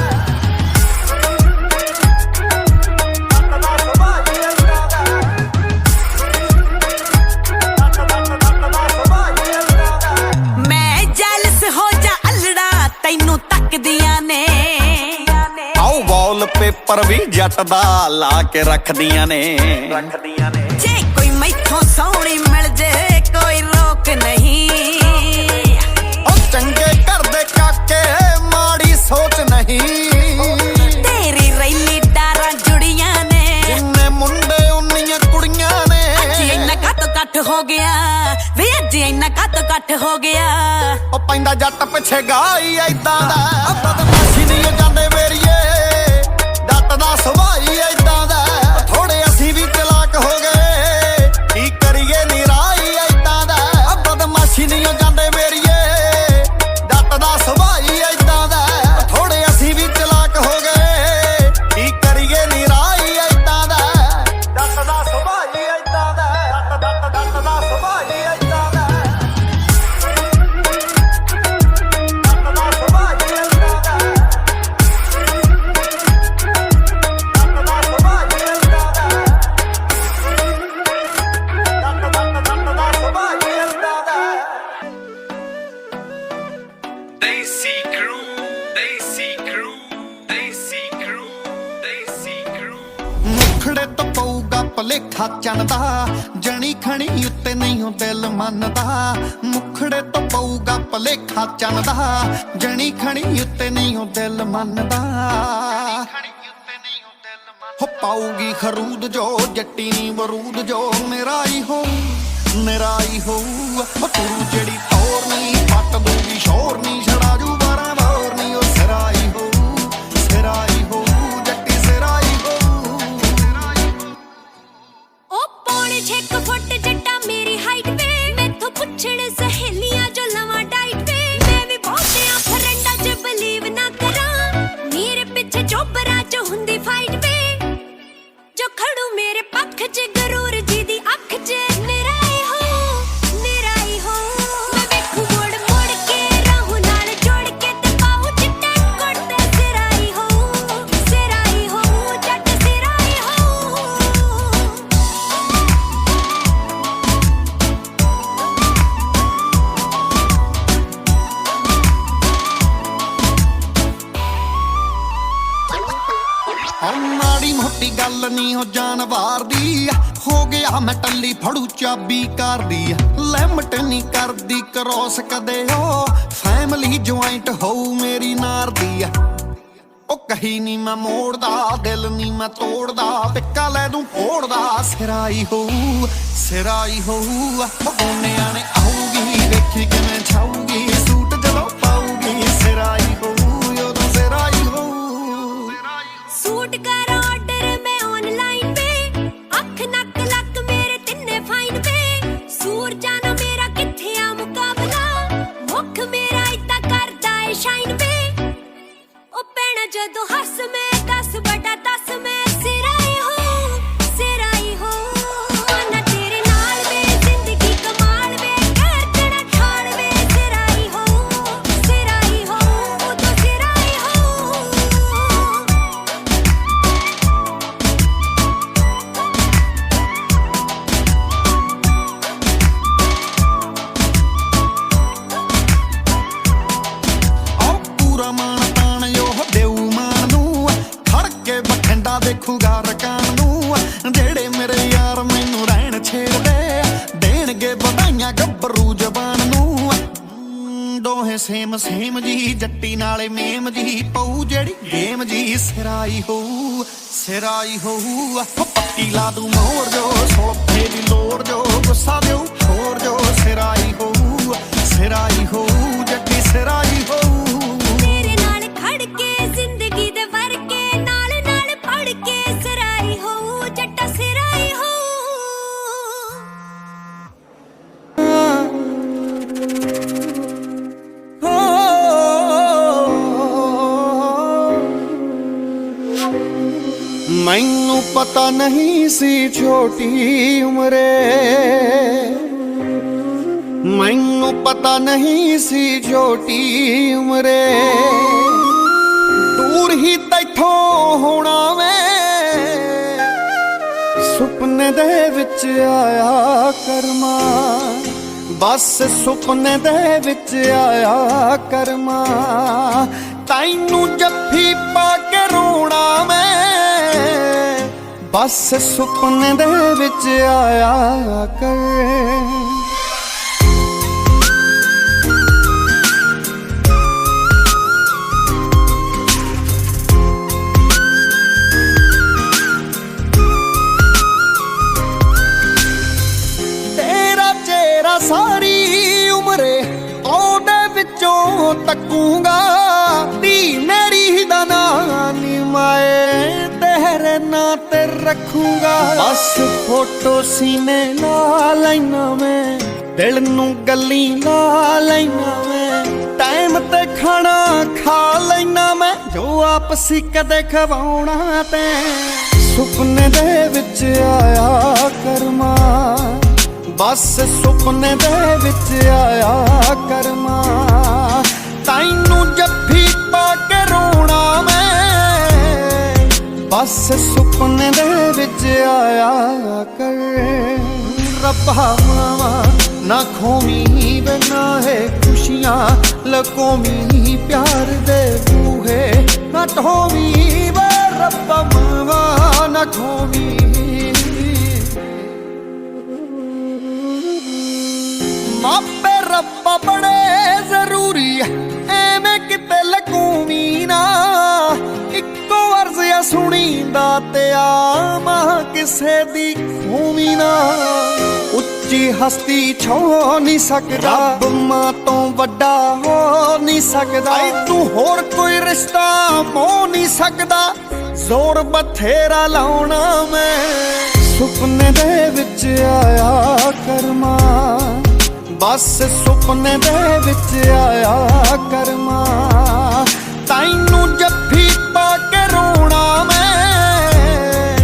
ਮੈਂ ਜੈਲਸ ਹੋ ਜਾ ਅਲੜਾ ਤੈਨੂੰ ਤੱਕਦੀਆਂ ਨੇ ਆਓ ਵਾਲਪੇਪਰ ਵੀ ਜੱਟ ਦਾ ਲਾ ਕੇ ਰੱਖਦੀਆਂ ਨੇ ਜੇ ਕੋਈ ਮੈਥੋਂ ਸੋਹਣੀ ਮਿਲ ਜੇ ਕੋਈ ਰੋਕ ਨਹੀਂ ਉਹ ਚੰਗੇ ਘਰ ਦੇ ਕਾਕੇ ਮਾੜੀ ਸੋਚ ਨਹੀਂ ਤੇਰੀ ਰੈਲੀ ਡਾਰਾਂ ਜੁੜੀਆਂ ਨੇ ਜਿੰਨੇ ਮੁੰਡੇ ਉਨੀਆਂ ਕੁੜੀਆਂ ਨੇ ਅੱਜ ਇੰਨਾ ਕੱਟ ਹੋ ਗਿਆ ਵੇ ਅੱਜ ਇੰਨਾ ਕੱਟ ਹੋ ਗਿਆ ਉਹ ਪੈਂਦਾ ਜੱਟ ਪਿੱਛੇ ਗਾਈ ਏਦਾਂ ਦਾ ਬਦਮਾਸ਼ੀ ਨਹੀਂ ਜਾਂਦੇ ਮੇਰੀਏ ਜੱਟ ਦਾ ਸੁਭਾਅ ਹੀ ਏਦਾਂ ਦਾ ਥੋੜੇ ਅਸੀਂ ਵੀ ਚਲਾਕ ਹੋ ਗਏ ਕੀ ਕਰੀਏ ਨਿਰਾਈ ਏਦਾਂ ਦਾ ਬਦਮਾਸ਼ੀ ਨਹੀਂ ਜਾਂਦੇ ਮੇਰੀਏ ਜੱਟ ਦਾ ਸੁਭਾਅ ਹੀ ਏਦਾਂ ਦਾ ਥੋੜੇ ਅਸੀਂ ਵੀ ਚਲਾਕ ਹੋ ਗਏ ਕੀ ਕਰੀਏ ਨਿਰਾਈ ਏਦਾਂ ਦਾ ਜੱਟ ਦਾ ਸੁਭਾਅ ਹੀ ਏਦਾਂ ਦਾ ਜੱਟ ਦਾ ਸੁਭਾਅ ਹੀ ਏਦਾਂ ਦਾ Desi Crew, Desi Crew, Desi Crew, Desi Crew. ਮੁਖੜੇ ਤੋਂ ਪਊਗਾ ਭਲੇਖਾ ਚੰਦਾ ਜਣੀ ਖਣੀ ਉੱਤੇ ਨਹੀਂ ਹੋ ਦਿਲ ਮੰਨਦਾ ਮੁਖੜੇ ਤੋਂ ਪਊਗਾ ਭਲੇਖਾ ਚੰਦਾ ਜਣੀ ਖਣੀ ਉੱਤੇ ਨਹੀਂ ਹੋ ਦਿਲ ਮੰਨਦਾ ਹੋ ਪਾਊਗੀ ਖਰੂਦ ਜੋ ਜੱਟੀ ਨੀ ਬਰੂਦ ਜੋ ਨਿਰਾਈ ਹੋ ਹੋ ਤੂੰ ਜਿਹੜੀ ਤੌਰ ਨਹੀਂ ਪੱਟ ਦੂਗੀ ਸ਼ੋਰ ਨਹੀਂ ਛੜਾ ਜੂ ਬਾਰਾਂ ਵਾਰ ਨਹੀਂ ਉਹ ਸਿਰਾਈ ਹੋ ਜੱਟੀ ਸਿਰਾਈ ਹੋ ਉਹ ਪੌਣੇ 6 ਫੁੱਟ ਜੱਟਾ ਮੇਰੀ ਹਾਈਟ ਵੇ ਮੈਥੋਂ ਪੁੱਛਣ ਸਹੇਲੀਆਂ ਜੋ ਲਵਾਂ ਡਾਈਟ ਵੇ ਮੈਂ ਵੀ ਬਹੁਤਿਆਂ ਫਰੈਂਡਾਂ 'ਚ ਬਲੀਵ ਨਾ ਕਰਾਂ ਮੇਰੇ ਪਿੱਛੇ ਚੋਬਰਾਂ 'ਚ ਹੁੰਦੀ ਫਾਈਟ ਵੇ ਜੋ ਖੜੂ ਮੇਰੇ ਪੱਖ 'ਚ ਗਰੂਰ ਜੀ ਦੀ ਅੱਖ 'ਚ ਨਿਰਾਈ ਹੋ ਮੈਂ ਵੇਖੂ ਮੋੜ ਮੋੜ ਕੇ ਰਾਹੂ ਨਾਲ ਜੋੜ ਕੇ ਤੇ ਪਾਉ ਚਿੱਟੇ ਕੁੜਤੇ ਸਿਰਾਈ ਹੋ ਜੱਟ ਸਿਰਾਈ ਹੋ ਮਾੜੀ ਮੋਟੀ ਗੱਲ ਨਹੀਂ ਹੋ ਜਾਨਵਾਰ ਦੀ ਹੋ ਗਿਆ ਮੈਂ ਟੱਲੀ ਫੜੂ ਚਾਬੀ ਕਰਦੀ ਲਿਮਟ ਨਹੀਂ ਕਰਦੀ ਕਰੋਸ ਕਦੇ ਉਹ ਫੈਮਿਲੀ ਜੁਆਇੰਟ ਹੋਊ ਮੇਰੀ ਨਾਰ ਦੀ ਉਹ ਕਹੀ ਨਹੀਂ ਮੈਂ ਮੋੜਦਾ ਦਿਲ ਨਹੀਂ ਮੈਂ ਤੋੜਦਾ ਟਿੱਕਾ ਲੈ ਦੂੰ ਫੋੜਦਾ ਸਿਰਾਈ ਹੋਊ ਉਹ ਗੋਨਿਆਂ ਨੇ ਆਊਗੀ ਵੇਖੀ ਕਿਵੇਂ ਛਾਊਗੀ ਸੂਟ ਜਦੋਂ ਪਾਊਗੀ ਸਿਰਾਈ ਲਾਈਆਂ ਗੱਭਰੂ ਜ਼ਬਾਨ ਨੂੰ ਦੋਹੇ ਸੇਮ ਸੇਮ ਜੀ ਜੱਟੀ ਨਾਲੇ ਮੇਮ ਜੀ ਪਊ ਜਿਹੜੀ ਗੇਮ ਜੀ ਸਿਰਾਈ ਹੋਊ ਪੱਟੀ ਲਾ ਦੂ ਮੋਰ ਜੋ ਸੋਲਫੇ ਦੀ ਲੋੜ ਜੋ ਗੁੱਸਾ ਦਿਓ ਹੋਰ ਜੋ ਸਿਰਾਈ ਹੋਊ ਜੱਟੀ ਸਿਰਾਈ ਹੋਊ ਤੇਰੇ ਨਾਲ ਖੜ ਕੇ ਜ਼ਿੰਦਗੀ ਦੇ ਵਰਕੇ ਨਾਲ ਨਾਲ ਪੜ ਕੇ ਸਿਰਾਈ ਹੋਊ ਜੱਟਾ ਸਿਰਾਈ ਹੋਊ ਮੈਨੂੰ ਪਤਾ ਨਹੀਂ ਸੀ ਛੋਟੀ ਉਮਰੇ ਮੈਨੂੰ ਪਤਾ ਨਹੀਂ ਸੀ ਛੋਟੀ ਉਮਰੇ ਦੂਰ ਹੀ ਤੈਥੋਂ ਹੋਣਾ ਮੈਂ ਸੁਪਨੇ ਦੇ ਵਿੱਚ ਆਇਆ ਕਰਮਾ ਬਸ ਸੁਪਨੇ ਦੇ ਵਿੱਚ ਆਇਆ ਕਰਮਾ ਤੈਨੂੰ ਜੱਫੀ ਪਾ ਕੇ ਰੋਣਾ ਮੈਂ ਬਸ ਸੁਪਨੇ ਦੇ ਵਿੱਚ ਆਇਆ ਕਰ ਸਾਰੀ ਉਮਰੇ ਉਹਦੇ ਵਿੱਚੋਂ ਤੱਕੂਗਾ ਧੀ ਮੇਰੀ ਦਾ ਨਾਂ ਨੀ ਮਾਏ ਤੇਰੇ ਨਾਂ ਤੇ ਰੱਖੂਗਾ ਬਸ ਫੋਟੋ ਸੀਨੇ ਲਾ ਲੈਣਾ ਮੈਂ ਦਿਲ ਨੂੰ ਗੱਲੀ ਲਾ ਲੈਣਾ ਮੈਂ ਟਾਈਮ ਤੇ ਖਾਣਾ ਖਾ ਲੈਣਾ ਮੈਂ ਜੋ ਆਪਸੀ ਕਦੇ ਖਵਾਉਣਾ ਤੇ ਸੁਪਨੇ ਦੇ ਵਿੱਚ ਆਇਆ ਕਰਮਾ ਬਸ ਸੁਪਨੇ ਦੇ ਵਿੱਚ ਆਇਆ ਕਰਮਾ ਤੈਨੂੰ ਜੱਫੀ ਪਾ ਕੇ ਰੋਣਾ ਮੈਂ ਬਸ ਸੁਪਨੇ ਦੇ ਵਿੱਚ ਆਇਆ ਕਰ ਰੱਬਾ ਮਾਵਾ ਨਾ ਖੋਵੀਂ ਬਨਾ ਹੈ ਖੁਸ਼ੀਆਂ ਲਕੋਵੀਂ ਪਿਆਰ ਦੇ ਬੂਹੇ ਨਾ ਢੋਵੀਂ ਵੇ ਰੱਬਾ ਮਾਵਾ ਨਾ ਖੋਵੀਂ ਮਾਪੇ ਰੱਬਾ ਬੜੇ ਜ਼ਰੂਰੀ ਐਵੇਂ ਕਿਤੇ ਲਕੂਵੀਂ ਨਾ ਇੱਕੋ ਵਰਜ਼ਿਆ ਸੁਣੀਂਦਾ ਤੇ ਆਮਾ ਕਿਸੇ ਦੀ ਖੂਵੀਂ ਨਾ ਉੱਚੀ ਹਸਤੀ ਛੋ ਨਹੀਂ ਸਕਦਾ ਰੱਬ ਮਾਂ ਤੋਂ ਵੱਡਾ ਹੋ ਨਹੀਂ ਸਕਦਾ ਤੂੰ ਹੋਰ ਕੋਈ ਰਿਸ਼ਤਾ ਮੋ ਨਹੀਂ ਸਕਦਾ ਜ਼ੋਰ ਬਥੇਰਾ ਲਾਉਣਾ ਮੈਂ ਸੁਪਨੇ ਦੇ ਵਿੱਚ ਆਇਆ ਕਰਮਾ ਬਸ ਸੁਪਨੇ ਦੇ ਵਿੱਚ ਆਇਆ ਕਰਮਾ ਤੈਨੂੰ ਜੱਫੀ ਪਾ ਕੇ ਰੋਣਾ ਮੈਂ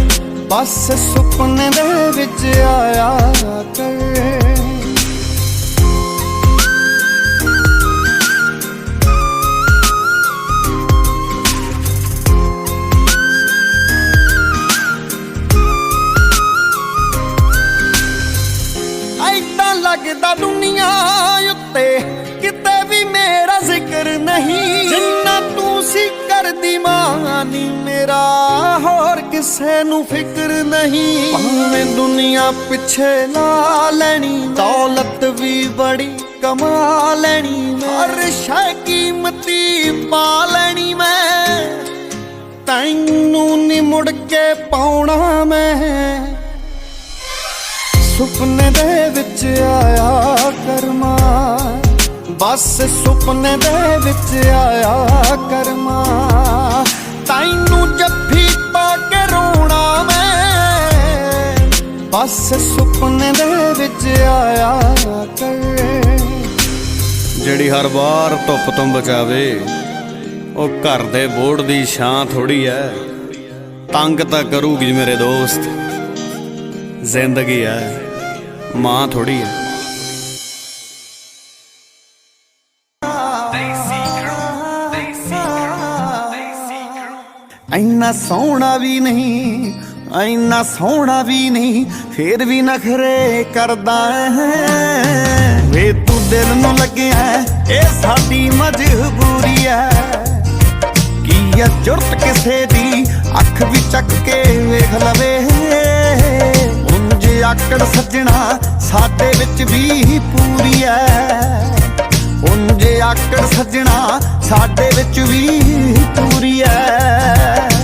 ਬਸ ਸੁਪਨੇ ਦੇ ਵਿੱਚ ਆਇਆ ਕਰ ਲੱਗਦਾ ਦੁਨੀਆ ਉੱਤੇ ਕਿਤੇ ਵੀ ਮੇਰਾ ਜ਼ਿਕਰ ਨਹੀਂ ਜਿੰਨਾ ਤੂੰ ਸੀ ਕਰਦੀ ਮਾਨੀ ਮੇਰਾ ਹੋਰ ਕਿਸੇ ਨੂੰ ਫਿਕਰ ਨਹੀਂ ਭਾਵੇਂ ਦੁਨੀਆ ਪਿੱਛੇ ਲਾ ਲੈਣੀ ਦੌਲਤ ਵੀ ਬੜੀ ਕਮਾ ਲੈਣੀ ਹਰ ਸ਼ੈ ਕੀਮਤੀ ਪਾ ਲੈਣੀ ਮੈਂ ਤੈਨੂੰ ਨੀ ਮੁੜ ਕੇ ਪਾਉਣਾ ਮੈਂ ਸੁਪਨੇ ਦੇ ਵਿੱਚ ਆਇਆ ਕਰਮਾ ਬਸ ਸੁਪਨੇ ਦੇ ਵਿੱਚ ਆਇਆ ਕਰਮਾ ਤੈਨੂੰ ਜੱਫੀ ਪਾ ਕੇ ਰੋਣਾ ਮੈਂ ਬਸ ਸੁਪਨੇ ਦੇ ਵਿੱਚ ਆਇਆ ਕਰ ਜਿਹੜੀ ਹਰ ਵਾਰ ਧੁੱਪ ਤੋਂ ਬਚਾਵੇ ਉਹ ਘਰ ਦੇ ਬੋਰਡ ਦੀ ਛਾਂ ਥੋੜੀ ਐ ਤੰਗ ਤਾਂ ਕਰੂਗੀ ਮੇਰੇ ਦੋਸਤ ਜ਼ਿੰਦਗੀ ਐ ਮਾਂ ਥੋੜੀ ਐ ਇੰਨਾ ਸੋਹਣਾ ਵੀ ਨਹੀਂ ਇੰਨਾ ਸੋਹਣਾ ਵੀ ਨਹੀਂ ਫੇਰ ਵੀ ਨਖਰੇ ਕਰਦਾ ਹੈ ਵੇ ਤੂੰ ਦਿਲ ਨੂੰ ਲੱਗਿਆ ਇਹ ਸਾਡੀ ਮਜਬੂਰੀ ਹੈ ਕੀ ਆ ਜੁਰਤ ਕਿਸੇ ਦੀ ਅੱਖ ਵੀ ਚੱਕ ਕੇ ਵੇਖ ਲਵੇ ਉਂਝ ਆਕੜ ਸੱਜਣਾ ਸਾਡੇ ਵਿੱਚ ਵੀ ਪੂਰੀ ਐ ਉਂਝ ਆਕੜ ਸੱਜਣਾ ਸਾਡੇ ਵਿੱਚ ਵੀ ਪੂਰੀ ਐ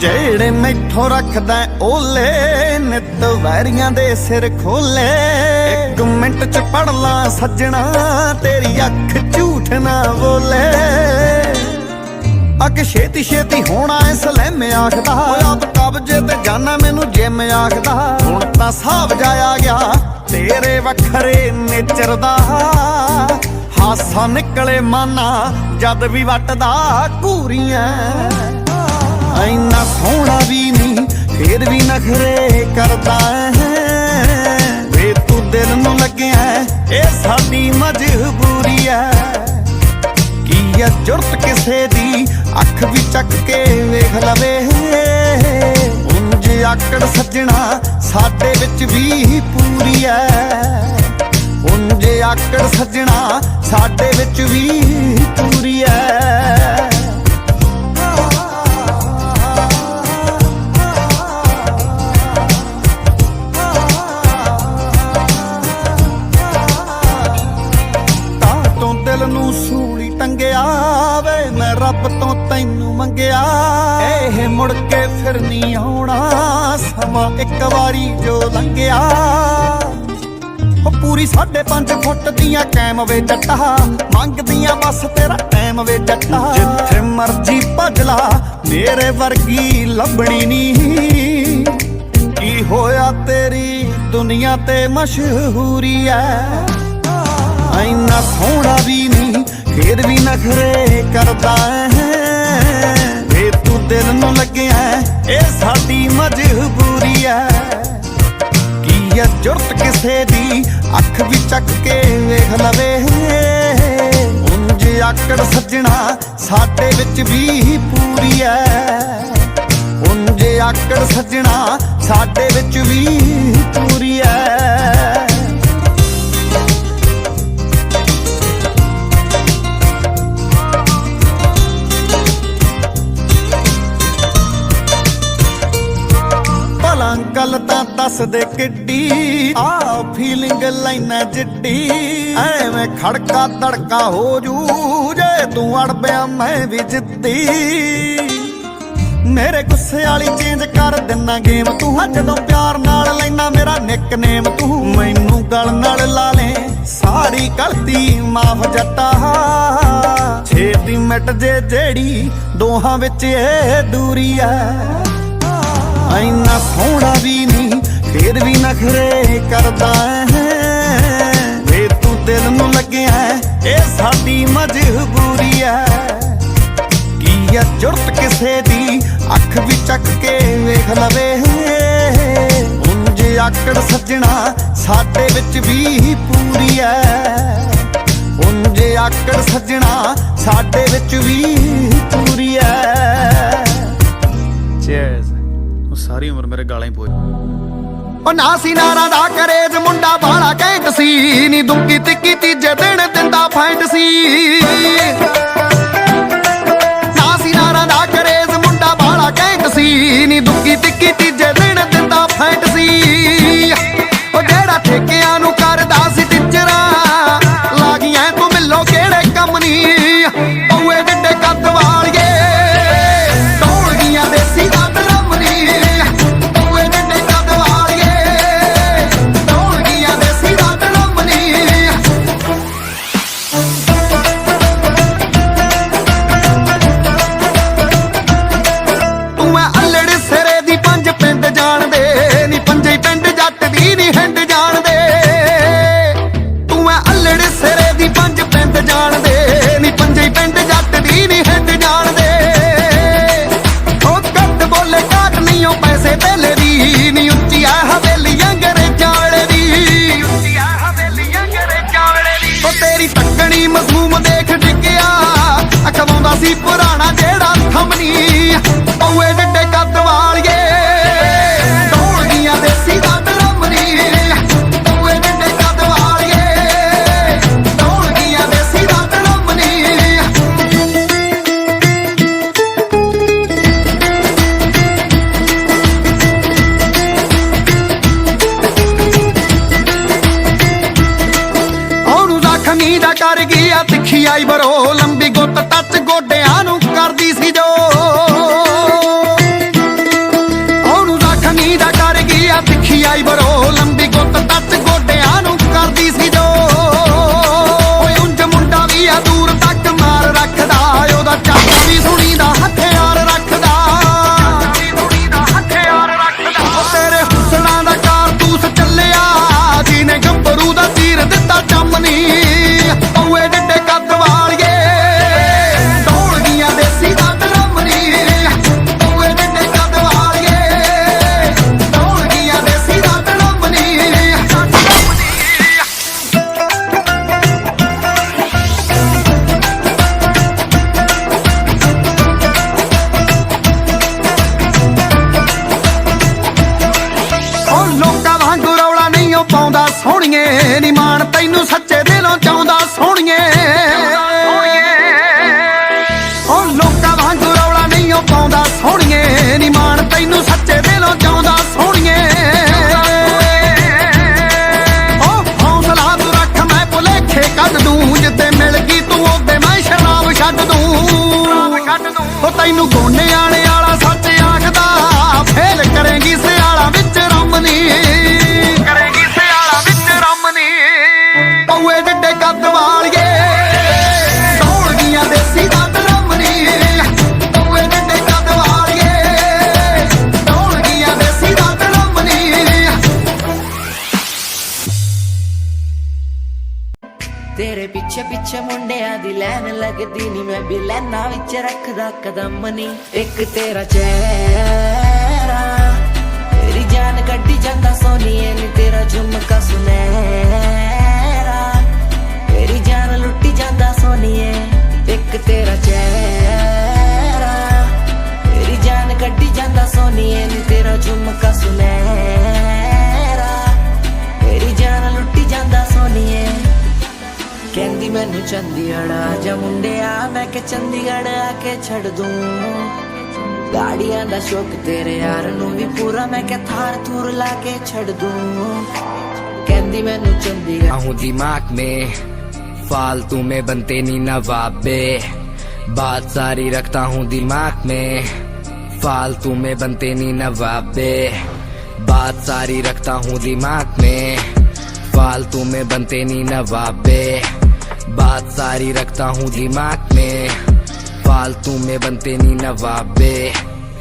ਜਿਹੜੇ ਮੈਥੋਂ ਰੱਖਦਾ ਓਲੇ ਨਿੱਤ ਵੈਰੀਆਂ ਦੇ ਸਿਰ ਖੋਲੇ 1 ਮਿੰਟ ਚ ਪੜ ਲਾਂ ਸੱਜਣਾ ਤੇਰੀ ਅੱਖ ਝੂਠ ਨਾ ਬੋਲੇ ਅੱਗ ਛੇਤੀ ਛੇਤੀ ਹੋਣਾ ਐ ਸਲੈਮ ਆਖਦਾ ਹੋਇਆ ਤਾਂ ਕਬਜੇ ਤੇ ਜਾਨਾ ਮੈਨੂੰ ਜਿਮ ਆਖਦਾ ਹੁਣ ਤਾਂ ਹਿਸਾਬ ਜਾਇਆ ਗਿਆ ਤੇਰੇ ਵੱਖਰੇ ਨੇਚਰ ਦਾ ਹਾਸਾ ਨਿਕਲੇ ਮਾਨਾ ਜਦ ਵੀ ਵੱਟਦਾ ਘੂਰੀਆਂ ਇੰਨਾ ਸੋਹਣਾ ਵੀ ਨਹੀਂ ਫੇਰ ਵੀ ਨਖਰੇ ਕਰਦਾ ਹੈ ਵੇ ਤੂੰ ਦਿਲ ਨੂੰ ਲੱਗਿਆ ਇਹ ਸਾਡੀ ਮਜਬੂਰੀ ਐ ਕੀ ਐ ਜੁਰਤ ਕਿਸੇ ਦੀ ਅੱਖ ਵੀ ਚੱਕ ਕੇ ਵੇਖ ਲਵੇ ਉਂਝ ਆਕੜ ਸੱਜਣਾ ਸਾਡੇ ਵਿੱਚ ਵੀ ਪੂਰੀ ਐ ਉਂਝ ਆਕੜ ਸੱਜਣਾ ਸਾਡੇ ਵਿੱਚ ਵੀ ਪੂਰੀ ਐ ਦਿਲ ਨੂੰ ਸੂਲੀ ਟੰਗਿਆ ਵੇ ਮੈਂ ਰੱਬ ਤੋਂ ਤੈਨੂੰ ਮੰਗਿਆ ਇਹ ਮੁੜ ਕੇ ਫਿਰ ਨਹੀਂ ਆਉਣਾ ਸਮਾਂ ਇੱਕ ਵਾਰੀ ਜੋ ਲੰਘਿਆ ਉਹ ਪੂਰੀ 5.5 ਫੁੱਟ ਦੀਆਂ ਕੈਮ ਵੇ ਜੱਟਾ ਮੰਗਦੀਆਂ ਬਸ ਤੇਰਾ ਟਾਈਮ ਵੇ ਜੱਟਾ ਜਿੱਥੇ ਮਰਜੀ ਭੱਜ ਲਾ ਮੇਰੇ ਵਰਗੀ ਲੱਭਣੀ ਨਹੀਂ ਕੀ ਹੋਇਆ ਤੇਰੀ ਦੁਨੀਆ ਤੇ ਮਸ਼ਹੂਰੀ ਐ ਇੰਨਾ ਸੋਹਣਾ ਵੀ ਨਹੀਂ ਫੇਰ ਵੀ ਨਖਰੇ ਕਰਦਾ ਹੈ ਵੇ ਤੂੰ ਦਿਲ ਨੂੰ ਲੱਗਿਆ ਇਹ ਸਾਡੀ ਮਜਬੂਰੀ ਐ ਕੀ ਐ ਜੁਰਤ ਕਿਸੇ ਦੀ ਅੱਖ ਵੀ ਚੱਕ ਕੇ ਵੇਖ ਲਵੇ ਉਂਝ ਆਕੜ ਸੱਜਣਾ ਸਾਡੇ ਵਿੱਚ ਵੀ ਪੂਰੀ ਐ ਉਂਝ ਆਕੜ ਸੱਜਣਾ ਸਾਡੇ ਵਿੱਚ ਵੀ ਪੂਰੀ ਐ ਗੱਲ ਤਾਂ ਦੱਸ ਦੇ ਕਿੱਡੀ ਆ ਫੀਲਿੰਗ ਲੈਣਾ ਜਿੱਡੀ ਐਵੇਂ ਖੜਕਾ ਤੜਕਾ ਹੋ ਜੂ ਜੇ ਤੂੰ ਅੜ ਪਿਆ ਮੈਂ ਵੀ ਜਿੱਤੀ ਮੇਰੇ ਗੁੱਸੇ ਵਾਲੀ ਚੇਂਜ ਕਰ ਦਿੰਨਾ ਗੇਮ ਤੂੰ ਜਦੋਂ ਪਿਆਰ ਨਾਲ ਲੈਣਾ ਮੇਰਾ ਨਿਕਨੇਮ ਤੂੰ ਮੈਨੂੰ ਗਲ ਨਾਲ ਲਾ ਲੈ ਸਾਰੀ ਗਲਤੀ ਮਾਫ ਜੱਟਾ ਛੇਤੀ ਮਿਟ ਜੇ ਜਿਹੜੀ ਦੋਹਾਂ ਵਿੱਚ ਇਹ ਦੂਰੀ ਐ ਇੰਨਾ ਸੋਹਣਾ ਵੀ ਨਹੀਂ ਫੇਰ ਵੀ ਨਖਰੇ ਕਰਦਾ ਹੈ ਵੇ ਤੂੰ ਦਿਲ ਨੂੰ ਲੱਗਿਆ ਇਹ ਸਾਡੀ ਮਜਬੂਰੀ ਐ ਕੀ ਐ ਜੁਰਤ ਕਿਸੇ ਦੀ ਅੱਖ ਵੀ ਚੱਕ ਕੇ ਵੇਖ ਲਵੇ ਉਂਝ ਆਕੜ ਸੱਜਣਾ ਸਾਡੇ ਵਿੱਚ ਵੀ ਪੂਰੀ ਐ ਉਂਝ ਆਕੜ ਸੱਜਣਾ ਸਾਡੇ ਵਿੱਚ ਵੀ ਪੂਰੀ ਐ ਚੀਅਰਸ ਸਾਰੀ ਉਮਰ ਮੇਰੇ ਗਾਲਾਂ ਹੀ ਪੋਏ ਉਹ ਨਾ ਸੀ ਨਾਰਾ ਦਾ ਕਰੇਜ ਮੁੰਡਾ ਬਾਲਾ ਕੈਂਟ ਸੀ ਨੀ ਦੁੱਕੀ ਤਿੱਕੀ ਤੀਜੇ ਦਿਨ ਦਿੰਦਾ ਫਾਈਟ ਸੀ ਨਾ ਸੀ ਨਾਰਾ ਦਾ ਕਰੇਜ ਮੁੰਡਾ ਬਾਲਾ ਕੈਂਟ ਸੀ ਨੀ ਦੁੱਕੀ ਤਿੱਕੀ ਤੀਜੇ ਦਿਨ ਦਿੰਦਾ ਫਾਈਟ ਸੀ ਉਹ ਜਿਹੜਾ ਠੇਕਿਆਂ ਨੂੰ ਕਰਦਾ ਸੀ ਟੀਚਰਾਂ ਲਾਗੀਆਂ ਤੂੰ ਮਿਲੋ ਕਿਹੜੇ ਕੰਮ ਨਹੀਂ ਪਊਏ ਡੱਡੇ ਕੱਦ ਵਾਲੀਏ ਟੋਲ ਗਈਆਂ ਦੇਸੀ ਦਾ ਸੋਹਣੀਏ ਉਹ ਲੋਕਾਂ ਵਾਂਗੂ ਰੌਲਾ ਨਹੀਂ ਉਹ ਪਾਉਂਦਾ ਸੋਹਣੀਏ ਨੀ ਮਾਣ ਤੈਨੂੰ ਸੱਚੇ ਦਿਲੋਂ ਚਾਹੁੰਦਾ ਸੋਹਣੀਏ ਉਹ ਹੌਸਲਾ ਤੂੰ ਰੱਖ ਮੈਂ ਭੁਲੇਖੇ ਕੱਢ ਦੂੰ ਜਿੱਤੇ ਮਿਲ ਗਈ ਤੂੰ ਉਹਦੇ ਮੈਂ ਸ਼ਰਾਬ ਛੱਡ ਦੂੰ ਉਹ ਤੈਨੂੰ ਗੋਨੇ ਆਣੇ ਵਾਲਾ ਸੱਚ ਆਖਦਾ ਫੇਲ ਕਰੇਂਗੀ ਸਿਆਲਾ ਵਿੱਚ ਰਮਨੀ ਕਰੇਂਗੀ ਸਿਆਲਾ ਵਿੱਚ ਰਮਨੀ ਪਊਏ ਡੱਡੇ ਕੱਦ ਵਾਲੀਏ ਦੌੜਦੀਆਂ ਦੇਸੀ ਦੰਦ ਰਮਨੀ ਪਊਏ ਡੱਡੇ ਕੱਦ ਵਾਲੀਏ ਦੌੜਦੀਆਂ ਦੇਸੀ ਦੰਦ ਰਮਨੀ ਤੇਰੇ ਪਿੱਛੇ ਪਿੱਛੇ ਮੁੰਡਿਆਂ ਦੀ ਲੈਣ ਲੱਗਦੀ ਨੀ ਮੈਂ ਵੀ ਲੈਣਾ ਵਿੱਚ ਰੱਖਦਾ ਕਦਮ ਨੀ ਇੱਕ ਤੇਰਾ ਚਿਹਰਾ ਤੇਰੀ ਜਾਨ ਕੱਢੀ ਜਾਂਦਾ ਸੋਨੀਏ ਨੀ ਤੇਰਾ ਝੁਮਕਾ ਸੁਨਹਿਰਾ ਤੇਰੀ ਜਾਨ ਲੁੱਟੀ ਜਾਂਦਾ ਸੋਨੀਏ ਇੱਕ ਤੇਰਾ ਚਿਹਰਾ ਤੇਰੀ ਜਾਨ ਕੱਢੀ ਜਾਂਦਾ ਸੋਨੀਏ ਨੀ ਤੇਰਾ ਝੁਮਕਾ ਸੁਨਹਿਰਾ ਤੇਰੀ ਜਾਨ ਲੁੱਟੀ ਜਾਂਦਾ ਸੋਨੀਏ ਕਹਿੰਦੀ ਮੈਨੂੰ ਚੰਡੀਗੜ੍ਹ ਆ ਜਾ ਮੁੰਡਿਆ ਮੈਂ ਕਿ ਚੰਡੀਗੜ੍ਹ ਆ ਕੇ ਛੱਡ ਦੂੰ ਗਾੜੀਆਂ ਦਾ ਸ਼ੌਕ ਤੇਰੇ ਯਾਰ ਨੂੰ ਵੀ ਪੂਰਾ ਮੈਂ ਕਿ ਥਾਰ ਥੂਰ ਲਾ ਕੇ ਛੱਡ ਦੂੰ ਕਹਿੰਦੀ ਮੈਨੂੰ ਚੰਡੀਗੜ੍ਹ हूँ दिमाग में फालतू में बनते नी नवाबे बात सारी रखता हूँ दिमाग में फालतू में बनते नी नवाबे बात सारी रखता हूँ दिमाग में फालतू में बनते नी नवाबे बात सारी रखता हूँ दिमाग में फालतू में बनते नी नवाबे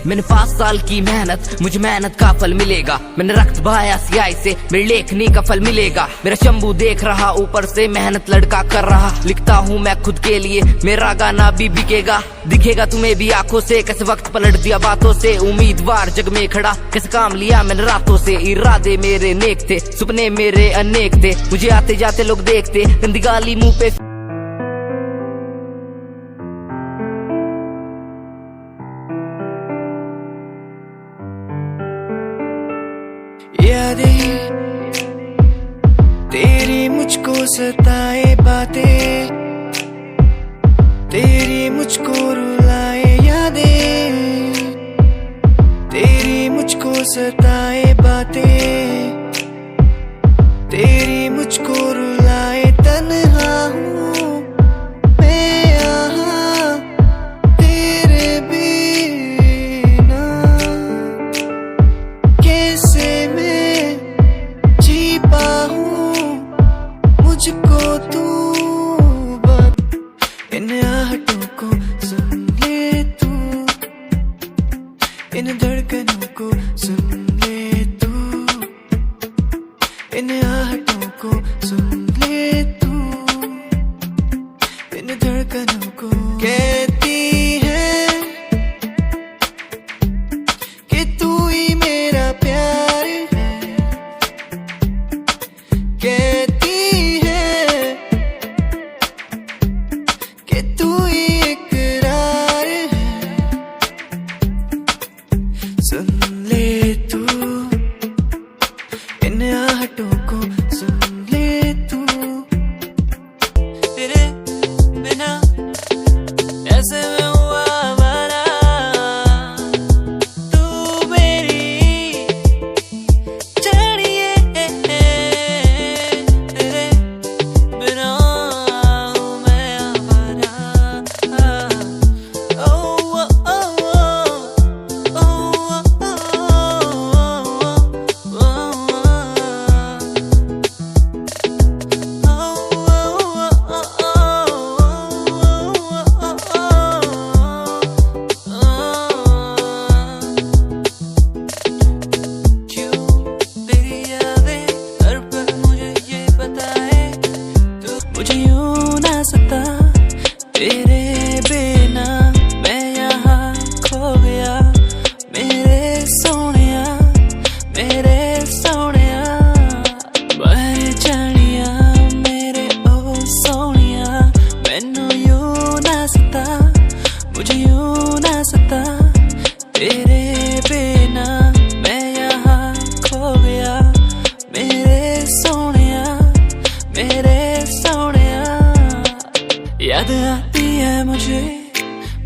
मैंने 5 साल की मेहनत मुझे मेहनत का फल मिलेगा मैंने रक्त बहाया सियाही से मेरी लेखनी का फल मिलेगा मेरा शंभू देख रहा ऊपर से मेहनत लड़का कर रहा लिखता हूँ मैं खुद के लिए मेरा गाना भी बिकेगा दिखेगा तुम्हें भी आंखों से कैसे वक्त पलट दिया बातों से उम्मीदवार जग में खड़ा कैसे काम लिया मैंने रातों से इरादे मेरे नेक थे सपने मेरे अनेक थे मुझे आते जाते लोग देखते गंदी गाली मुंह पे यादें तेरी मुझको सताए बातें तेरी मुझको रुलाए यादें तेरी मुझको सताए बातें तेरी मुझको रुलाए तन्हा हूँ मैं यहाँ तेरे बिना कैसे मुझको तू इन आहटों को सुन ले तू इन धड़कनों को सुन ले तू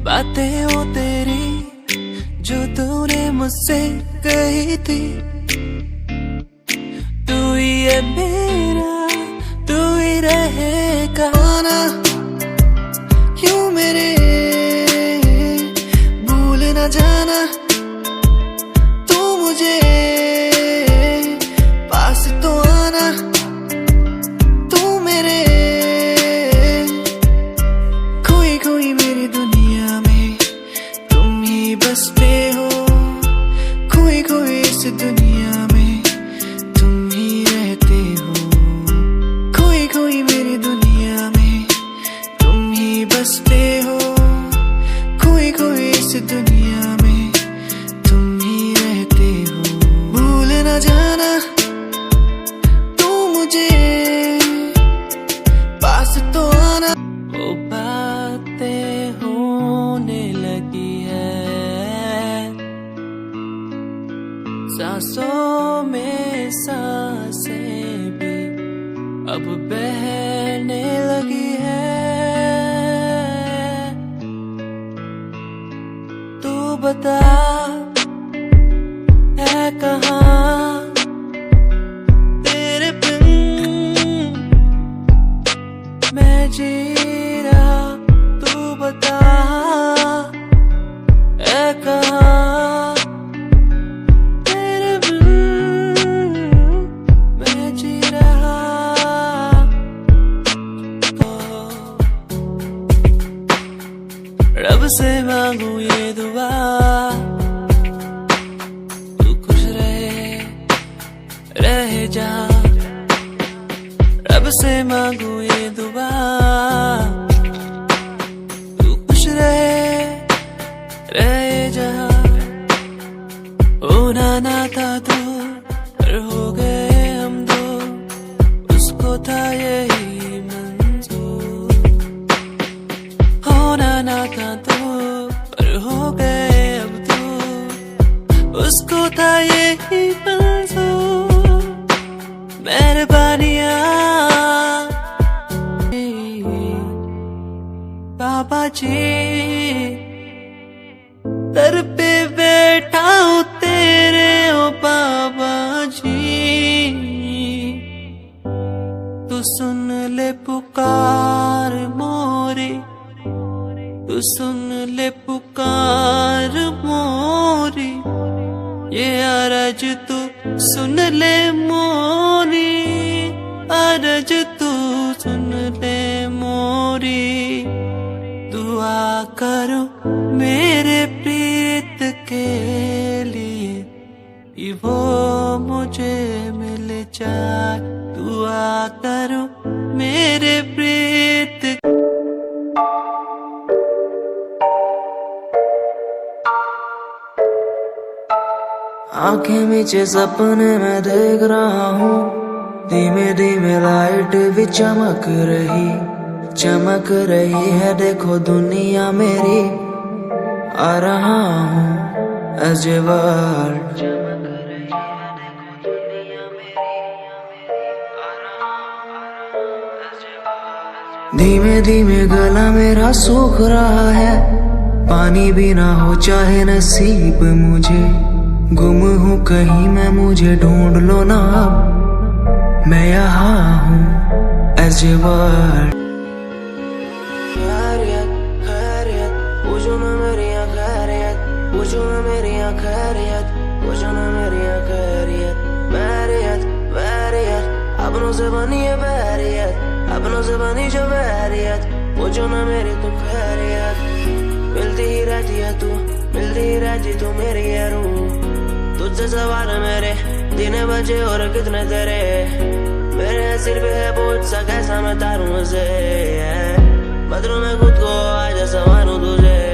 बातें वो तेरी जो तूने मुझसे कही थी। तू ही है मेरा, तू ही रहेगा ना यूं मेरे, भूल न जाना तू मुझे पास तो आना, तू मेरे खोई खोई मेरी दुनिया में तुम ही बसते हो, खोई खोई इस दुनिया में तुम ही रहते हो, खोई खोई मेरी दुनिया में तुम ही बसते हो, खोई खोई इस दुनिया में तुम ही रहते हो। भूल न जाना तू मुझे पास तो आना। वो बातें होने लगी है सांसों में, सांसें भी अब बहने लगी है। तू बता है कहाँ तेरे बिन मैं जी रहा, तू बता है कहाँ तेरे बिन मैं जी रहा। रब से मांगू ये दुआ तू खुश रहे जा, रब से मांगू ये दुआ तू खुश रहे जा। होना ना था तो पर हो गए हम दो, उसको था यही मंजूर। होना ना था तो पर हो गए अब तो, उसको था यही मंजूर। मेहरबानियां बाबा जी, दर पे बैठा हूँ तेरे ओ बाबा जी, तू सुन ले पुकार मोरी, तू सुन ले पुकार मोरी, ये अरज तू सुन ले मोरी, अरज तू सुन ले मोरी। दुआ करो मेरे प्रीत के लिए कि वो मुझे मिल जाए, दुआ करो मेरे प्रीत। आंखें नीचे सपने में देख रहा हूँ, धीमे धीमे लाइट भी चमक रही है, देखो दुनिया मेरी आ रहा हूँ as a world। धीमे धीमे गला मेरा सूख रहा है, पानी भी ना हो चाहे नसीब मुझे, गुम हूँ कहीं मैं मुझे ढूंढ लो ना अब, मैं यहाँ हूँ as a world। पूछो ना मेरी खैरियत, पूछो ना मेरी खैरियत, पूछो ना मेरी खैरियत। बैरियत बैरियत अपनों से बनी है बैरियत, अपनों से बनी जो बैरियत, पूछो ना मेरी तुम खैरियत। मिलती ही रहती है तू, मिलती ही रहती तू मेरी है रूह, तुझसे सवाल मेरे दिन बजे और कितने तेरे, मेरे सिर पे है बोझ सा कैसा मैं तारूं उसे, बदलूं मैं खुद को आज संवारूं तुझे।